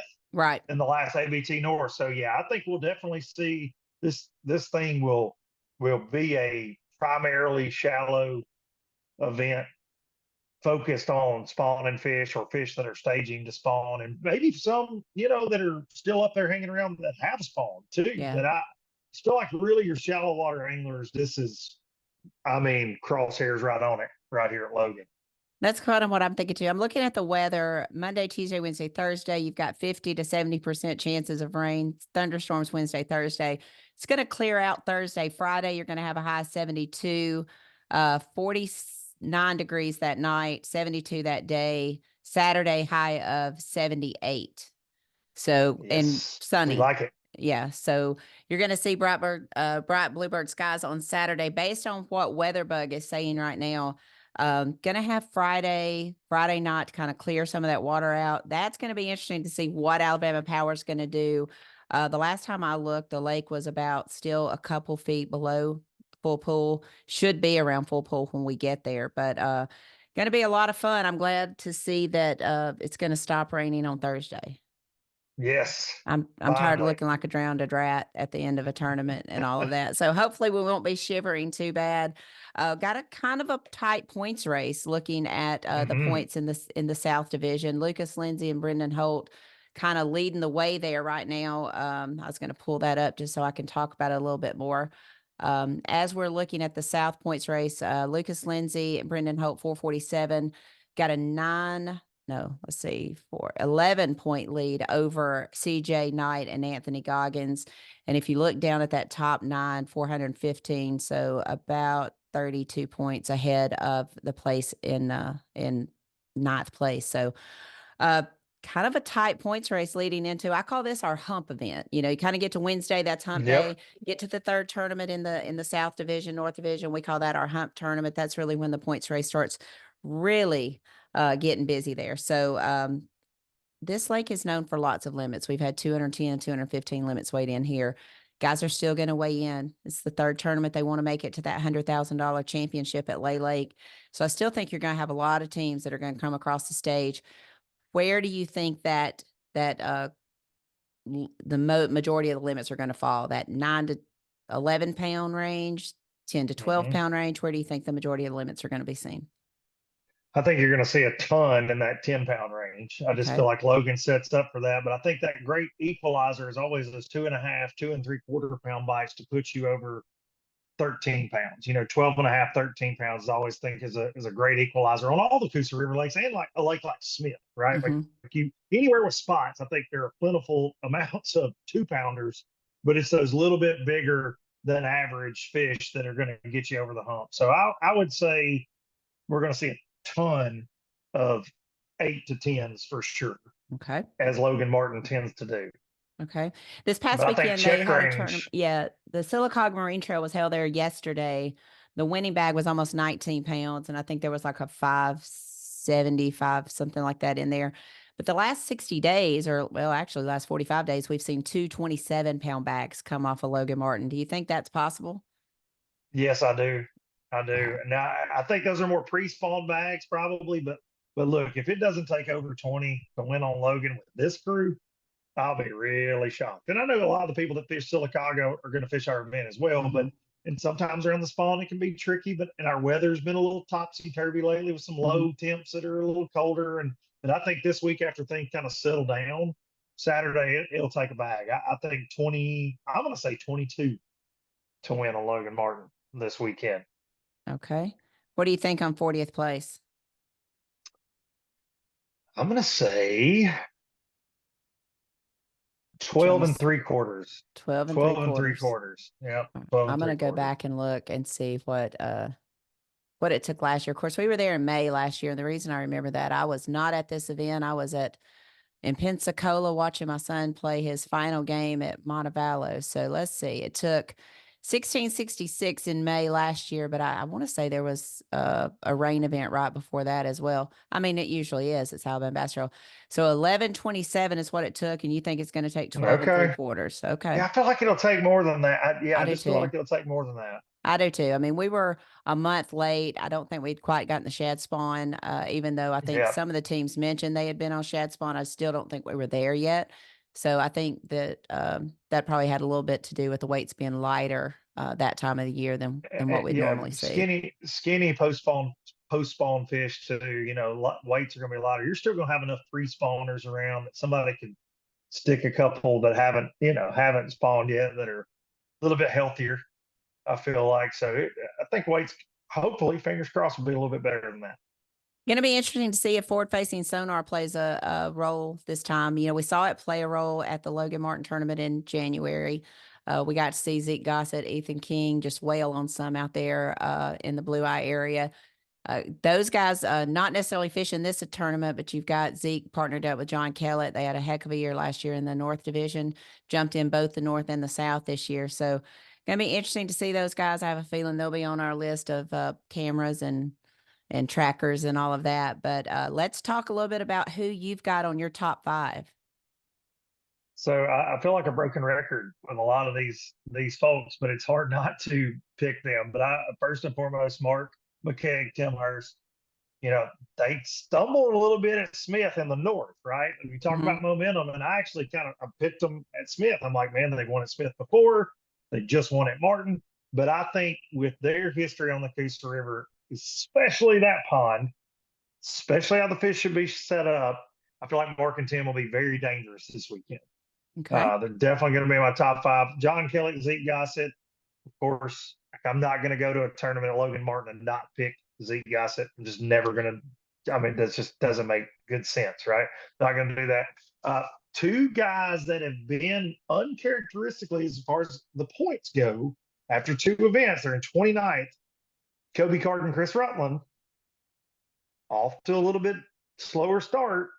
in the last ABT North. So yeah, I think we'll definitely see this thing will be a primarily shallow event focused on spawning fish, or fish that are staging to spawn, and maybe some that are still up there hanging around that have spawned too. That I still like, really, your shallow water anglers, this is, I mean, crosshairs right on it right here at Logan. That's kind of what I'm thinking too. I'm looking at the weather. Monday, Tuesday, Wednesday, Thursday, you've got 50 to 70% chances of rain, thunderstorms Wednesday, Thursday. It's going to clear out Thursday. Friday, you're going to have a high 72, 49 degrees that night, 72 that day. Saturday, high of 78. So, and sunny. We like it. Yeah. So you're going to see bright bluebird skies on Saturday based on what WeatherBug is saying right now. Gonna have Friday night to kind of clear some of that water out. That's going to be interesting to see what Alabama Power is going to do The last time I looked, the lake was about still a couple feet below full pool. Should be around full pool when we get there, but going to be a lot of fun. I'm glad to see that it's going to stop raining on Thursday. Yes, I'm tired of finally. looking like a drowned rat at the end of a tournament and all of that. So hopefully we won't be shivering too bad. Got a kind of a tight points race looking at the Mhm. points in the South Division. Lucas Lindsay and Brendan Holt kind of leading the way there right now. I was going to pull that up just so I can talk about it a little bit more. As we're looking at the South points race, Lucas Lindsay and Brendan Holt 447 got a 11-point lead over CJ Knight and Anthony Goggins. And if you look down at that top 9, 415, so about 32 points ahead of the place in ninth place. So kind of a tight points race leading into, I call this our hump event. You kind of get to Wednesday, that's hump day, get to the third tournament in the South Division, North Division. We call that our hump tournament. That's really when the points race starts really getting busy there. So this lake is known for lots of limits. We've had 210, 215 limits weighed in here. Guys are still going to weigh in. It's the third tournament. They want to make it to that $100,000 championship at Lay Lake. So I still think you're going to have a lot of teams that are going to come across the stage. Where do you think that the majority of the limits are going to fall? That 9 to 11 pound range, 10 to 12 pound range? Where do you think the majority of the limits are going to be seen? I think you're going to see a ton in that 10-pound range. I just Okay. feel like Logan sets up for that. But I think that great equalizer is always those 2.5, 2 3/4 pound bites to put you over 13 pounds. 12 and a half, 13 pounds, I always think is a great equalizer on all the Coosa River lakes and like a lake like Smith, right? Like you anywhere with spots, I think there are plentiful amounts of 2-pounders, but it's those little bit bigger than average fish that are going to get you over the hump. So I would say we're going to see a ton of 8 to 10s for sure, Okay. as Logan Martin tends to do. Okay. This past But I think weekend, they check had a tournament. range, Yeah. The Silicog Marine Trail was held there yesterday. The winning bag was almost 19 pounds. And I think there was like a 575, something like that in there. But the last 60 days, or well, actually the last 45 days, we've seen 2 27-pound bags come off of Logan Martin. Do you think that's possible? yes, I do. I do. Wow. Now I think those are more pre-spawn bags probably, but look, if it doesn't take over 20 to win on Logan with this crew, I'll be really shocked. And I know a lot of the people that fish Silicago are going to fish our event as well, but and sometimes around the spawn it can be tricky. But and our weather's been a little topsy turvy lately with some low temps that are a little colder. And I think this week after things kind of settle down, Saturday it'll take a bag. I think 20. I'm going to say 22 to win on Logan Martin this weekend. Okay. What do you think on 40th place? I'm going to say 12 and 3/4. 12 and 12 and 3 3/4. quarters. Yep. 12 I'm and going 3 to go quarters. back and look and see what it took last year. Of course, we were there in May last year. And the reason I remember that, I was not at this event. I was in Pensacola watching my son play his final game at Montevallo. So let's see. It took 1666 in May last year, but I want to say there was a rain event right before that as well. I mean, it usually is. It's Alabama Bass Trail. So 1127 is what it took, and you think it's going to take 12 and Okay. 3/4. Okay. Yeah, I feel like it'll take more than that. I do just feel too. like it'll take more than that. I do too. I mean, we were a month late. I don't think we'd quite gotten the shad spawn, even though I think Yeah. some of the teams mentioned they had been on shad spawn. I still don't think we were there yet. So I think that that probably had a little bit to do with the weights being lighter that time of the year than what we'd Yeah, normally see. skinny post spawn fish too. Weights are going to be lighter. You're still going to have enough pre-spawners around that somebody could stick a couple that haven't spawned yet that are a little bit healthier. I feel like so. I think weights, hopefully, fingers crossed, will be a little bit better than that. Going to be interesting to see if forward-facing sonar plays a role this time. We saw it play a role at the Logan Martin tournament in January. We got to see Zeke Gossett, Ethan King just wail on some out there in the Blue Eye area. Those guys, not necessarily fishing this tournament, but you've got Zeke partnered up with John Kellett. They had a heck of a year last year in the North Division, jumped in both the North and the South this year. So going to be interesting to see those guys. I have a feeling they'll be on our list of cameras and trackers and all of that. But let's talk a little bit about who you've got on your top 5. So I feel like a broken record with a lot of these folks, but it's hard not to pick them. But first and foremost, Mark McKeag, Tim Hurst, you know, they stumbled a little bit at Smith in the North, right? And you talk about momentum, and I actually I picked them at Smith. I'm like, man, they've won at Smith before. They just won at Martin. But I think with their history on the Coosa River, especially that pond, especially how the fish should be set up, I feel like Mark and Tim will be very dangerous this weekend. Okay. They're definitely going to be in my top 5. John Kelly, Zeke Gossett, of course. I'm not going to go to a tournament at Logan Martin and not pick Zeke Gossett. I'm just never going to. I mean, that just doesn't make good sense, right? Not going to do that. 2 guys that have been uncharacteristically, as far as the points go, after 2 events, they're in 29th. Kobe Card and Chris Rutland, off to a little bit slower start.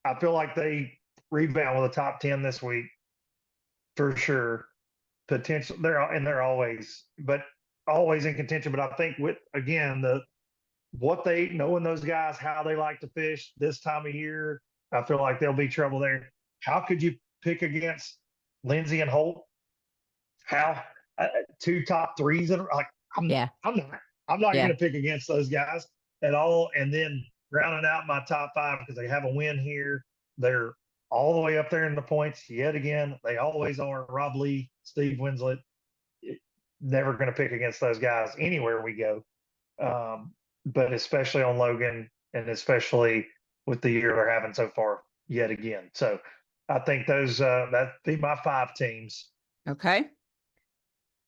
I feel like they rebound with a top 10 this week for sure. Potential, they're always in contention. But I think with, again, what they knowing those guys, how they like to fish this time of year, I feel like there'll be trouble there. How could you pick against Lindsay and Holt? How 2 top 3s that are like, I'm not going to pick against those guys at all. And then rounding out my top 5 because they have a win here. They're all the way up there in the points yet again. They always are. Rob Lee, Steve Winslet, never going to pick against those guys anywhere we go. But especially on Logan, and especially with the year they're having so far yet again. So I think those that'd be my 5 teams. Okay.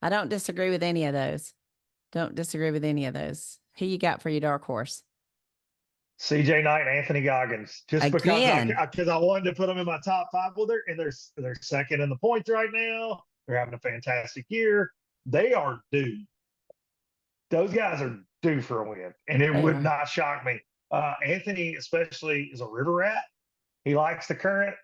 I don't disagree with any of those. Who you got for your dark horse? CJ Knight and Anthony Goggins, just Again. because I wanted to put them in my top 5. Well, they're second in the points right now. They're having a fantastic year. They are due. Those guys are due for a win, and it would not shock me. Anthony, especially, is a river rat. He likes the current.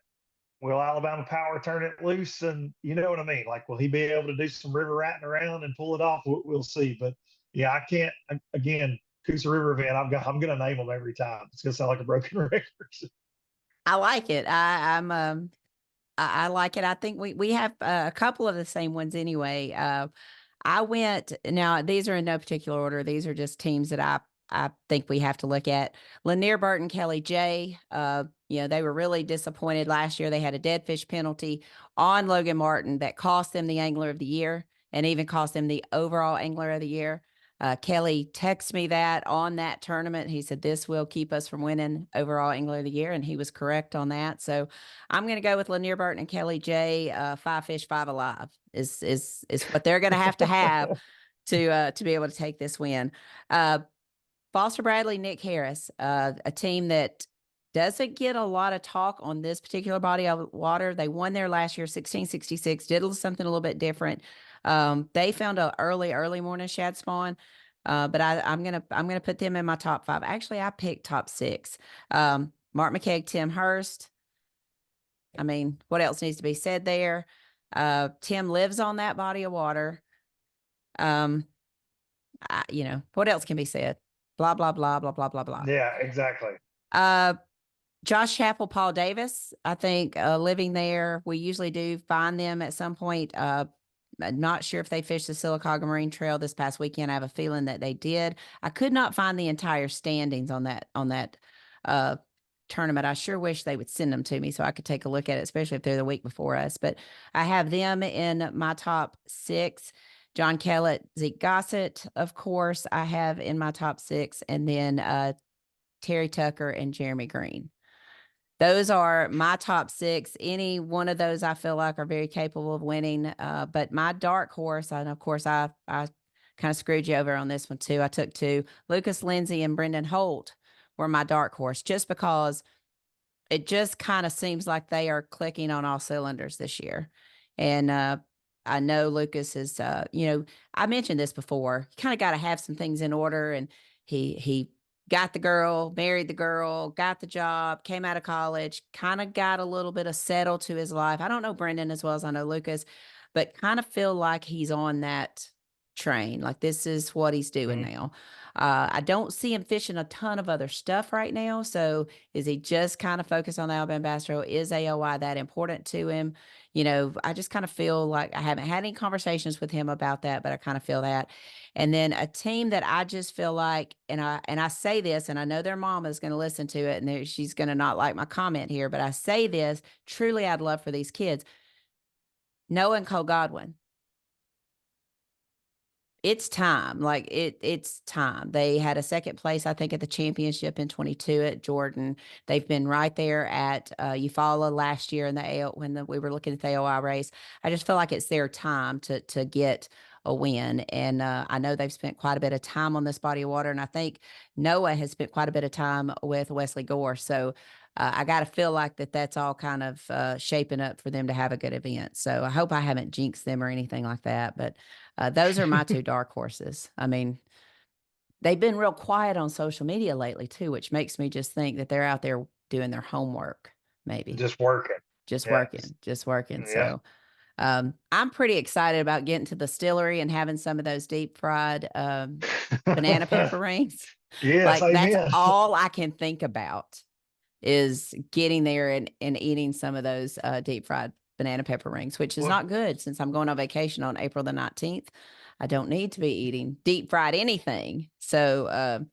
Will Alabama Power turn it loose? And you know what I mean? Like, will he be able to do some river ratting around and pull it off? We'll see. But yeah, I can't. Again, Coosa River event. I'm going to name them every time. It's going to sound like a broken record. I like it. I like it. I think we have a couple of the same ones anyway. I went, now these are in no particular order. These are just teams that I think we have to look at. Lanier Burton, Kelly J. They were really disappointed last year. They had a dead fish penalty on Logan Martin that cost them the Angler of the Year and even cost them the overall Angler of the Year. Kelly texted me that on that tournament. He said, this will keep us from winning overall Angler of the Year. And he was correct on that. So I'm going to go with Lanier Burton and Kelly J. 5 fish, 5 alive is what they're going to have to be able to take this win. Foster Bradley, Nick Harris, a team that doesn't get a lot of talk on this particular body of water. They won there last year, 1666, did something a little bit different. They found an early morning shad spawn, but I'm gonna put them in my top 5. Actually, I picked top 6. Mark McKeag, Tim Hurst. I mean, what else needs to be said there? Tim lives on that body of water. What else can be said? Blah, blah, blah, blah, blah, blah, blah. Yeah, exactly. Josh Chappell, Paul Davis, I think living there, we usually do find them at some point. I'm not sure if they fished the Sylacauga Marine Trail this past weekend. I have a feeling that they did. I could not find the entire standings on that tournament. I sure wish they would send them to me so I could take a look at it, especially if they're the week before us. But I have them in my top 6. John Kellett, Zeke Gossett, of course, I have in my top 6, and then Terry Tucker and Jeremy Green. Those are my top 6. Any one of those I feel like are very capable of winning. But my dark horse, and of course, I kind of screwed you over on this one too. I took 2. Lucas Lindsay and Brendan Holt were my dark horse, just because it just kind of seems like they are clicking on all cylinders this year. And I know Lucas is, I mentioned this before. You kind of got to have some things in order. And he got the girl, married the girl, got the job, came out of college, kind of got a little bit of settle to his life. I don't know Brendan as well as I know Lucas, but kind of feel like he's on that train. Like this is what he's doing now. I don't see him fishing a ton of other stuff right now. So is he just kind of focused on the Alabama Bass Trail? Is AOI that important to him? I just kind of feel like I haven't had any conversations with him about that, but I kind of feel that. And then a team that I just feel like, and I say this, and I know their mama is going to listen to it, and she's going to not like my comment here, but I say this truly, I'd love for these kids. Noah and Cole Godwin. It's time. Like it's time. They had a second place, I think, at the championship in 22 at Jordan. They've been right there at Eufaula last year in the we were looking at the AOI race. I just feel like it's their time to get a win. And I know they've spent quite a bit of time on this body of water, and I think Noah has spent quite a bit of time with Wesley Gore. So I got to feel like that's all kind of shaping up for them to have a good event. So I hope I haven't jinxed them or anything like that, but those are my two dark horses. I mean, they've been real quiet on social media lately too, which makes me just think that they're out there doing their homework, maybe Just working. just Yeah. working, just working. Yeah. So I'm pretty excited about getting to the distillery and having some of those deep fried banana pepper rings. Yes, Like that's amen. all I can think about is getting there and eating some of those deep fried banana pepper rings, which is Well, not good since I'm going on vacation on April the 19th. I don't need to be eating deep fried anything. So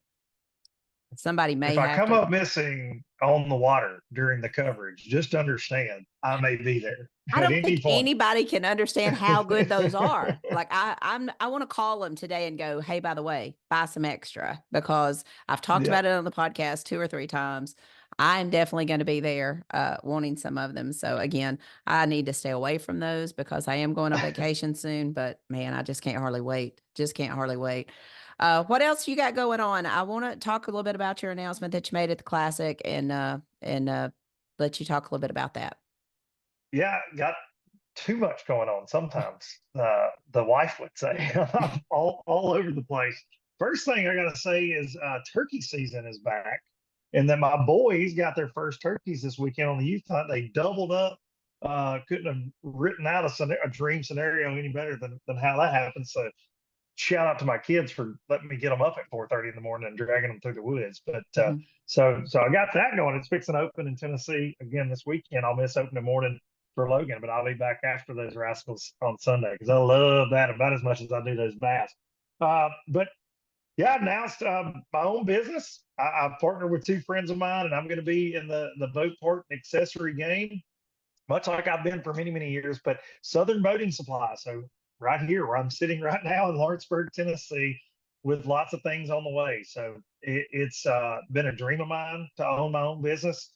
somebody may if I have come to. up missing on the water during the coverage, just understand I may be there I at don't any think point. anybody can understand how good those are. Like I want to call them today and go, hey, by the way, buy some extra, because I've talked Yeah. about it on the podcast 2 or 3 times. I'm definitely going to be there wanting some of them. So again, I need to stay away from those because I am going on vacation soon, but man, I just can't hardly wait. Just can't hardly wait. What else you got going on? I want to talk a little bit about your announcement that you made at the Classic and let you talk a little bit about that. Yeah, got too much going on sometimes. The wife would say I'm all over the place. First thing I gotta say is turkey season is back. And then my boys got their first turkeys this weekend on the youth hunt. They doubled up. Couldn't have written out a dream scenario any better than how that happened. So shout out to my kids for letting me get them up at 4:30 in the morning and dragging them through the woods. But Mhm. so I got that going. It's fixing to open in Tennessee again this weekend. I'll miss opening morning for Logan, but I'll be back after those rascals on Sunday because I love that about as much as I do those bass. But yeah, I announced my own business. I've partnered with 2 friends of mine, and I'm going to be in the boat part and accessory game, much like I've been for many years. But Southern Boating Supply, so right here where I'm sitting right now in Lawrenceburg, Tennessee, with lots of things on the way. So it's been a dream of mine to own my own business,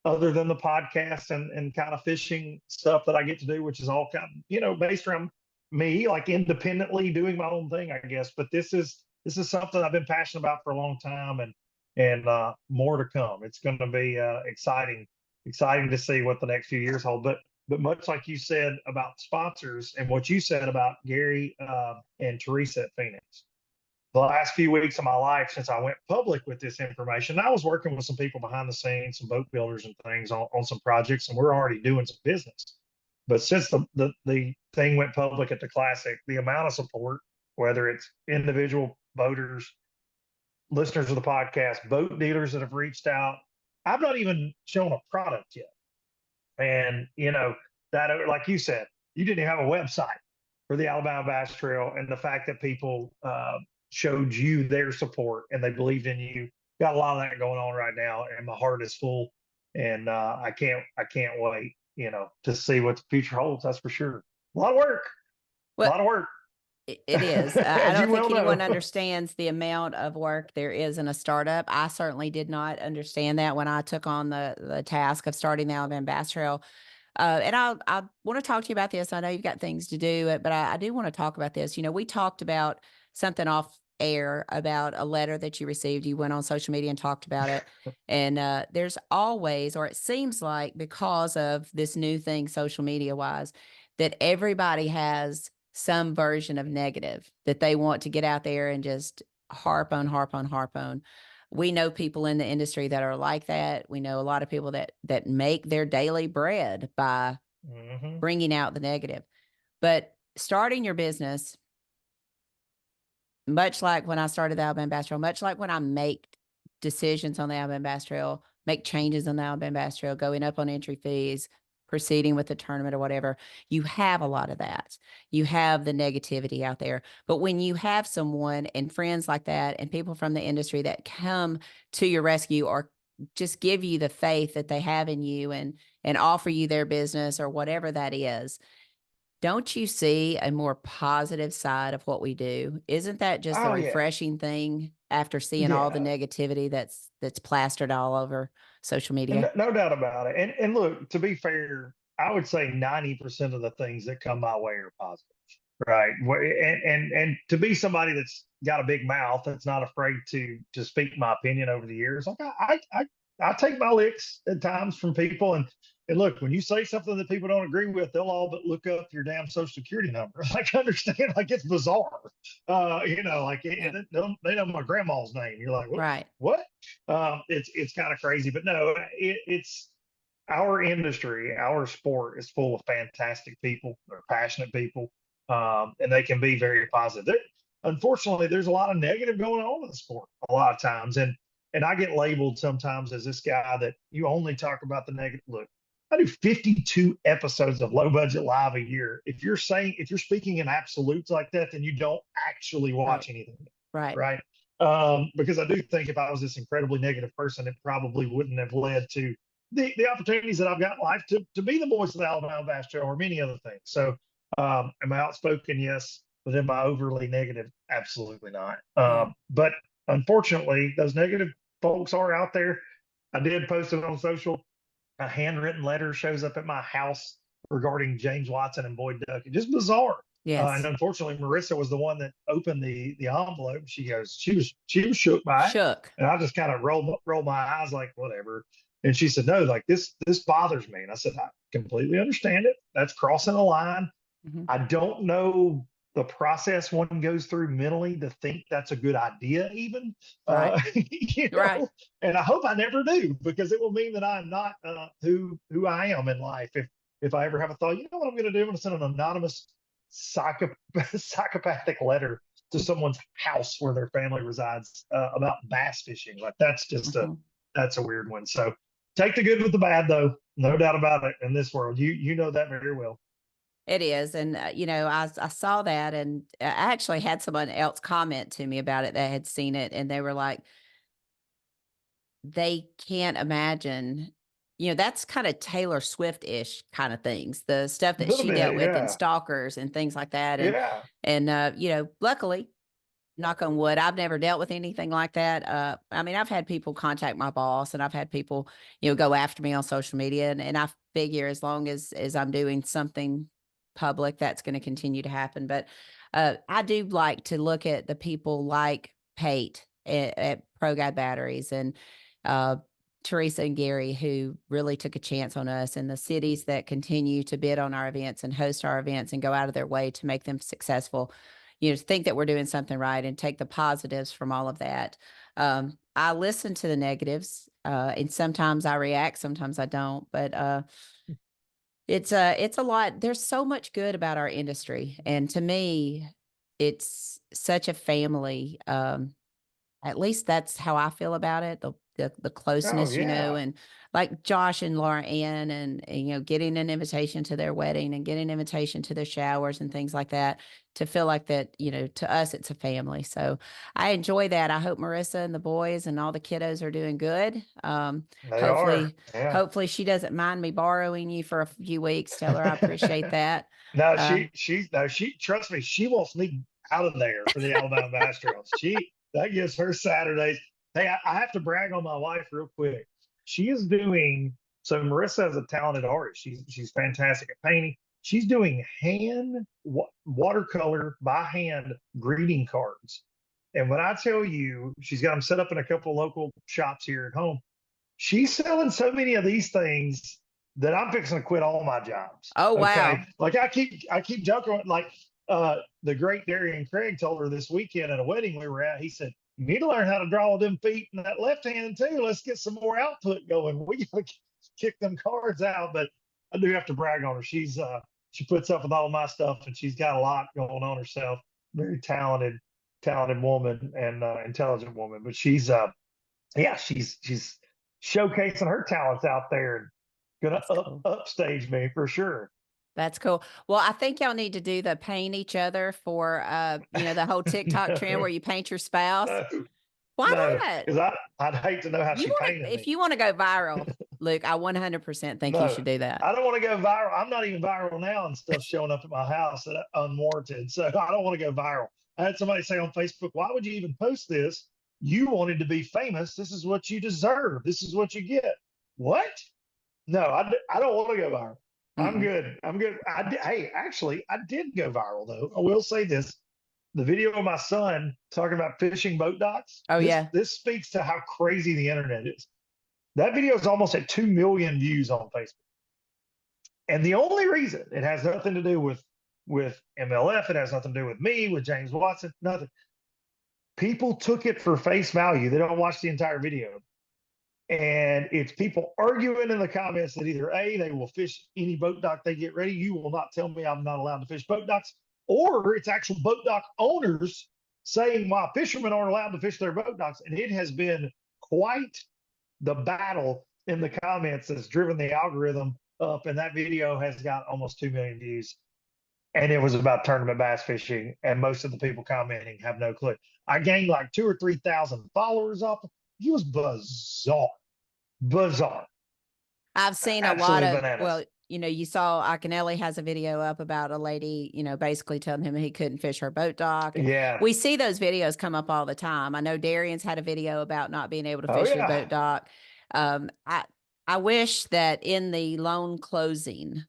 other than the podcast and kind of fishing stuff that I get to do, which is all kind of based around me, like independently doing my own thing, I guess. But this is something I've been passionate about for a long time, and more to come. It's going to be exciting to see what the next few years hold. But much like you said about sponsors and what you said about Gary and Teresa at Phoenix, the last few weeks of my life since I went public with this information, I was working with some people behind the scenes, some boat builders and things on some projects, and we're already doing some business. But since the thing went public at the Classic, the amount of support, whether it's individual boaters, listeners of the podcast, boat dealers that have reached out, I've not even shown a product yet. And that, like you said, you didn't even have a website for the Alabama Bass Trail, and the fact that people showed you their support and they believed in you, got a lot of that going on right now, and my heart is full, and I can't wait, to see what the future holds. That's for sure. A lot of work. A lot of work. It is. I As don't you think well anyone know. understands the amount of work there is in a startup. I certainly did not understand that when I took on the task of starting the Alabama Bass Trail. And I want to talk to you about this. I know you've got things to do, but I do want to talk about this. We talked about something off air about a letter that you received. You went on social media and talked about it. And there's always, or it seems like because of this new thing, social media wise, that everybody has some version of negative that they want to get out there and just harp on. We know people in the industry that are like that. We know a lot of people that make their daily bread by Mm-hmm. bringing out the negative. But starting your business, much like when I started the Alabama Bass Trail, much like when I make decisions on the Alabama Bass Trail, make changes on the Alabama Bass Trail, going up on entry fees, proceeding with the tournament or whatever, you have a lot of that. You have the negativity out there. But when you have someone and friends like that and people from the industry that come to your rescue or just give you the faith that they have in you and offer you their business or whatever that is, don't you see a more positive side of what we do? Isn't that just a Oh yeah, refreshing thing after seeing all the yeah. negativity that's plastered all over social And media? no doubt about it. And look, to be fair, I would say 90% of the things that come my way are positive. Right. And to be somebody that's got a big mouth, that's not afraid to speak my opinion over the years. Like I take my licks at times from people, and look, when you say something that people don't agree with, they'll all but look up your damn social security number. Like understand, like it's bizarre. Like Yeah. they know my grandma's name. You're like, what? Right. What? It's kind of crazy, but no, it's our industry, our sport is full of fantastic people. They're passionate people, and they can be very positive. Unfortunately, there's a lot of negative going on in the sport a lot of times, and I get labeled sometimes as this guy that you only talk about the negative. Look, I do 52 episodes of Low Budget Live a year. If you're speaking in absolutes like that, then you don't actually Right. watch anything, Right. right? Because I do think if I was this incredibly negative person, it probably wouldn't have led to the opportunities that I've got in life to be the voice of the Alabama Bass Trail or many other things. So, am I outspoken? Yes. But am I overly negative? Absolutely not. Yeah. But unfortunately, those negative folks are out there. I did post it on social. A handwritten letter shows up at my house regarding James Watson and Boyd Duncan. Just bizarre. And Yes. unfortunately, Marissa was the one that opened the envelope. She was shook by it, Shook. and I just kind of rolled my eyes like whatever. And she said, "No, like this bothers me." And I said, "I completely understand it. That's crossing a line. Mhm. I don't know the process one goes through mentally to think that's a good idea, even, Right. Right. and I hope I never do because it will mean that I'm not who I am in life. If I ever have a thought, you know what I'm going to do? I'm going to send an anonymous psychopathic letter to someone's house where their family resides about bass fishing. Like Mhm. that's a weird one. So take the good with the bad, though, no doubt about it. In this world, you know that very well. It is. And, I saw that and I actually had someone else comment to me about it that had seen it. And they were like, they can't imagine, that's kind of Taylor Swift-ish kind of things, the stuff A that little she dealt bit, with and yeah, stalkers and things like that. yeah. And luckily, knock on wood, I've never dealt with anything like that. I mean, I've had people contact my boss and I've had people, go after me on social media. And I figure as long as I'm doing something public, that's going to continue to happen. But I do like to look at the people like Pate at Pro Guide Batteries and uh, Teresa and Gary, who really took a chance on us, and the cities that continue to bid on our events and host our events and go out of their way to make them successful. Think that we're doing something right and take the positives from all of that. I listen to the negatives, and sometimes I react, sometimes I don't. But it's a lot. There's so much good about our industry, and to me, it's such a family. At least that's how I feel about it. The Oh closeness, yeah. and like Josh and Laura Ann and getting an invitation to their wedding and getting an invitation to their showers and things like that, to feel like that, to us, it's a family. So I enjoy that. I hope Marissa and the boys and all the kiddos are doing good. They are. Hopefully, Yeah. hopefully she doesn't mind me borrowing you for a few weeks. Tell her I appreciate that. No, Uh, she trust me, she wants me out of there for the Alabama Bass Trails. That gives her Saturdays. Hey, I have to brag on my wife real quick. She is doing so. Marissa is a talented artist. She's fantastic at painting. She's doing watercolor by hand greeting cards. And when I tell you, she's got them set up in a couple of local shops here at home. She's selling so many of these things that I'm fixing to quit all my jobs. oh, Okay. wow. Like I keep joking like the great Darian Craig told her this weekend at a wedding we were at, he said, "You need to learn how to draw them feet and that left hand too. Let's get some more output going. We gotta kick them cards out." But I do have to brag on her. She puts up with all my stuff and she's got a lot going on herself. Very talented, talented woman and intelligent woman. But she's she's showcasing her talents out there and gonna That's cool. upstage me for sure. That's cool. Well, I think y'all need to do the paint each other for the whole TikTok trend where you paint your spouse. Why No, not? because I'd hate to know how she painted If me. you want to go viral, Luke, I 100% think you No, should do that. I don't want to go viral. I'm not even viral now, and stuff showing up at my house that unwarranted. So I don't want to go viral. I had somebody say on Facebook, "Why would you even post this? You wanted to be famous. This is what you deserve. This is what you get." What? No, I don't want to go viral. I'm Mm-mm. good. I'm good. Hey, actually, I did go viral though. I will say this: the video of my son talking about fishing boat docks. Oh, yeah. This speaks to how crazy the internet is. That video is almost at 2 million views on Facebook. And the only reason, it has nothing to do with MLF, it has nothing to do with me, with James Watson, nothing. People took it for face value. They don't watch the entire video. And it's people arguing in the comments that either A, they will fish any boat dock they get ready. You will not tell me I'm not allowed to fish boat docks. Or it's actual boat dock owners saying why fishermen aren't allowed to fish their boat docks. And it has been quite the battle in the comments that's driven the algorithm up. And that video has got almost 2 million views. And it was about tournament bass fishing. And most of the people commenting have no clue. I gained like 2,000 or 3,000 followers off. It was bizarre. I've seen Absolutely a lot of, bananas. well, you saw Akinelli has a video up about a lady, basically telling him he couldn't fish her boat dock. And Yeah. we see those videos come up all the time. I know Darian's had a video about not being able to fish his boat dock. I wish that in the loan closing,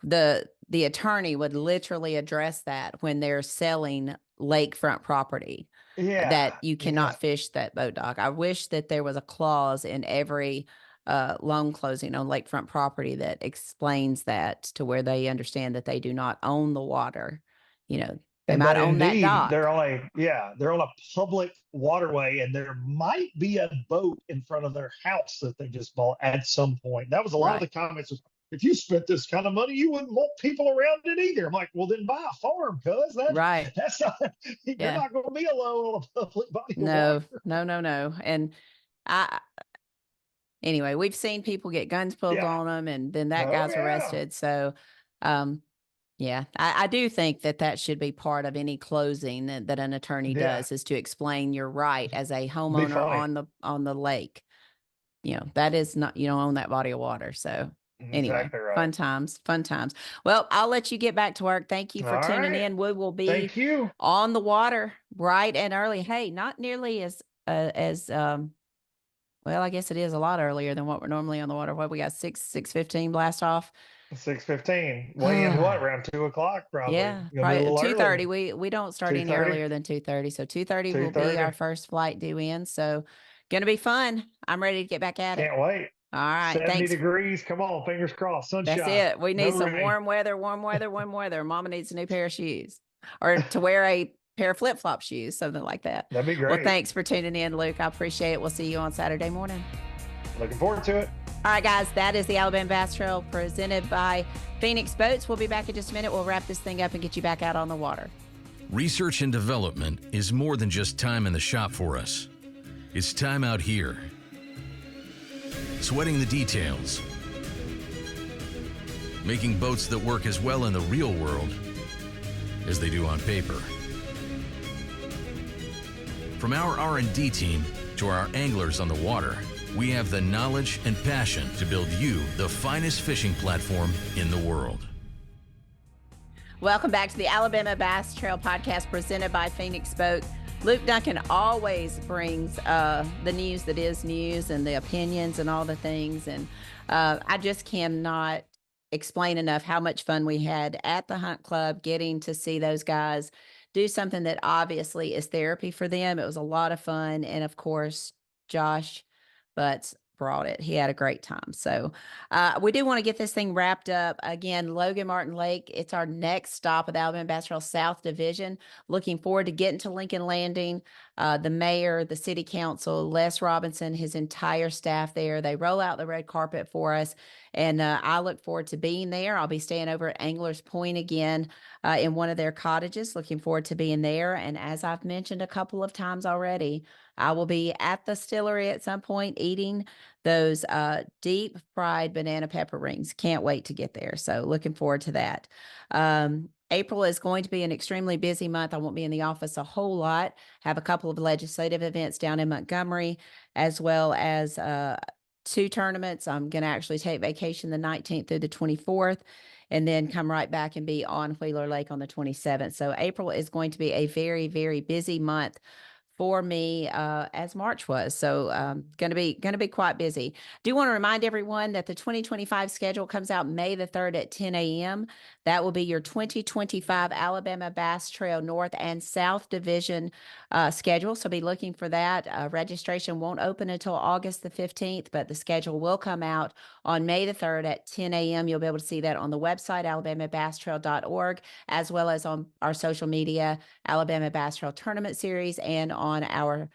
the attorney would literally address that when they're selling lakefront property. Yeah. That you cannot fish that boat dock. I wish that there was a clause in every loan closing on lakefront property that explains that to where they understand that they do not own the water. They might own that dock. They're on a public waterway, and there might be a boat in front of their house that they just bought at some point. That was a lot of the comments. Was, if you spent this kind of money, you wouldn't want people around it either. I'm like, well, then buy a farm, cuz that's not, you're not going to be alone on a public body of water. No. And anyway, we've seen people get guns pulled on them, and then that guy's arrested. So, I do think that should be part of any closing that an attorney does, is to explain your right as a homeowner on the lake. That is not, you don't own that body of water. So anyway, Exactly right. Fun times. Well, I'll let you get back to work. Thank you for tuning in. We will be on the water bright and early. Hey, not nearly as well, I guess it is a lot earlier than what we're normally on the water. What we got, 6:15 blast off. 6:15. Weigh in what, around 2:00 probably? Yeah, probably 2:30. We don't start any earlier than 2:30. So 2:30 will be our first flight due in. So gonna be fun. I'm ready to get back at it. Can't wait. All right. 70 degrees. Come on, fingers crossed. Sunshine. That's it. We need some warm weather. Mama needs a new pair of shoes, or to wear a pair of flip-flop shoes, something like that. That'd be great. Well, thanks for tuning in, Luke. I appreciate it. We'll see you on Saturday morning. Looking forward to it. All right, guys, that is the Alabama Bass Trail presented by Phoenix Boats. We'll be back in just a minute. We'll wrap this thing up and get you back out on the water. Research and development is more than just time in the shop for us. It's time out here. Sweating the details. Making boats that work as well in the real world as they do on paper. From our R&D team to our anglers on the water, we have the knowledge and passion to build you the finest fishing platform in the world. Welcome back to the Alabama Bass Trail Podcast presented by Phoenix Boat. Luke Dunkin always brings the news that is news and the opinions and all the things. And I just cannot explain enough how much fun we had at the Hunt Club, getting to see those guys do something that obviously is therapy for them. It was a lot of fun. And of course, Josh Butts brought it. He had a great time. So we do want to get this thing wrapped up. Again, Logan Martin Lake, it's our next stop of the Alabama Bass Trail South Division. Looking forward to getting to Lincoln Landing. the mayor, the city council, Les Robinson, his entire staff there. They roll out the red carpet for us, and I look forward to being there. I'll be staying over at Anglers Point again in one of their cottages. Looking forward to being there. And as I've mentioned a couple of times already, I will be at the distillery at some point eating those deep fried banana pepper rings. Can't wait to get there. So looking forward to that. April is going to be an extremely busy month. I won't be in the office a whole lot. Have a couple of legislative events down in Montgomery, as well as 2 tournaments. I'm going to actually take vacation the 19th through the 24th, and then come right back and be on Wheeler Lake on the 27th. So April is going to be a very, very busy month for me, as March was. So going to be quite busy. Do want to remind everyone that the 2025 schedule comes out May the 3rd at 10 a.m. That will be your 2025 Alabama Bass Trail North and South Division schedule. So be looking for that. Registration won't open until August the 15th, but the schedule will come out on May the 3rd at 10 a.m. You'll be able to see that on the website, alabamabasstrail.org, as well as on our social media, Alabama Bass Trail Tournament Series, and on our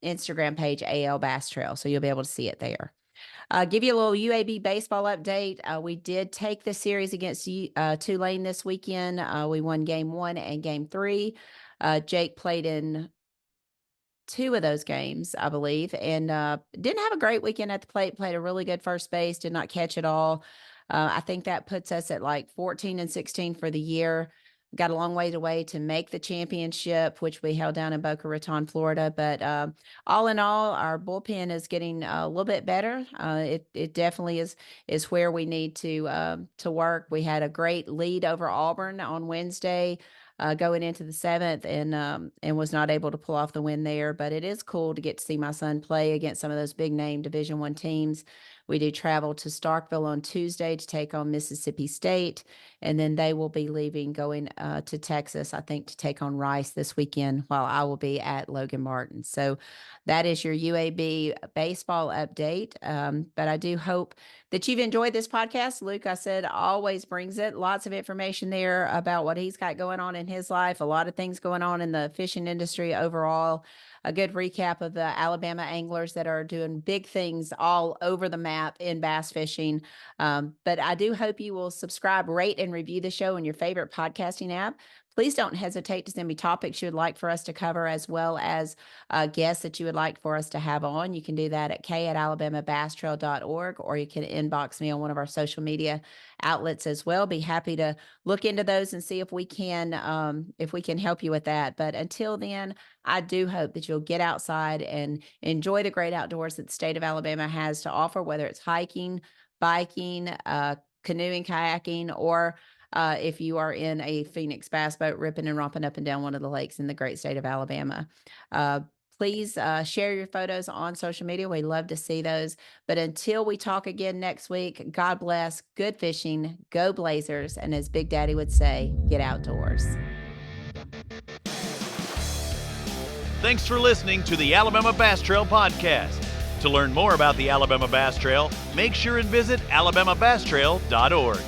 Instagram page, AL Bass Trail. So you'll be able to see it there. Give you a little UAB baseball update. We did take the series against Tulane this weekend. We won game 1 and game 3. Jake played in 2 of those games, I believe, and didn't have a great weekend at the plate. Played a really good first base, did not catch it all. I think that puts us at like 14-16 for the year. Got a long ways away to make the championship, which we held down in Boca Raton, Florida. But all in all, our bullpen is getting a little bit better. It definitely is where we need to work. We had a great lead over Auburn on Wednesday, going into the 7th, and was not able to pull off the win there. But it is cool to get to see my son play against some of those big name Division I teams. We do travel to Starkville on Tuesday to take on Mississippi State, and then they will be leaving, going to Texas, I think, to take on Rice this weekend, while I will be at Logan Martin. So that is your UAB baseball update. But I do hope that you've enjoyed this podcast. Luke, I said, always brings it. Lots of information there about what he's got going on in his life, a lot of things going on in the fishing industry overall. A good recap of the Alabama anglers that are doing big things all over the map in bass fishing. But I do hope you will subscribe, rate, and review the show in your favorite podcasting app. Please don't hesitate to send me topics you would like for us to cover, as well as guests that you would like for us to have on. You can do that at k@alabamabasstrail.org, or you can inbox me on one of our social media outlets as well. Be happy to look into those and see if we can help you with that. But until then, I do hope that you'll get outside and enjoy the great outdoors that the state of Alabama has to offer, whether it's hiking, biking, canoeing, kayaking, or if you are in a Phoenix bass boat, ripping and romping up and down one of the lakes in the great state of Alabama. Please share your photos on social media. We love to see those. But until we talk again next week, God bless, good fishing, go Blazers, and as Big Daddy would say, get outdoors. Thanks for listening to the Alabama Bass Trail Podcast. To learn more about the Alabama Bass Trail, make sure and visit alabamabasstrail.org.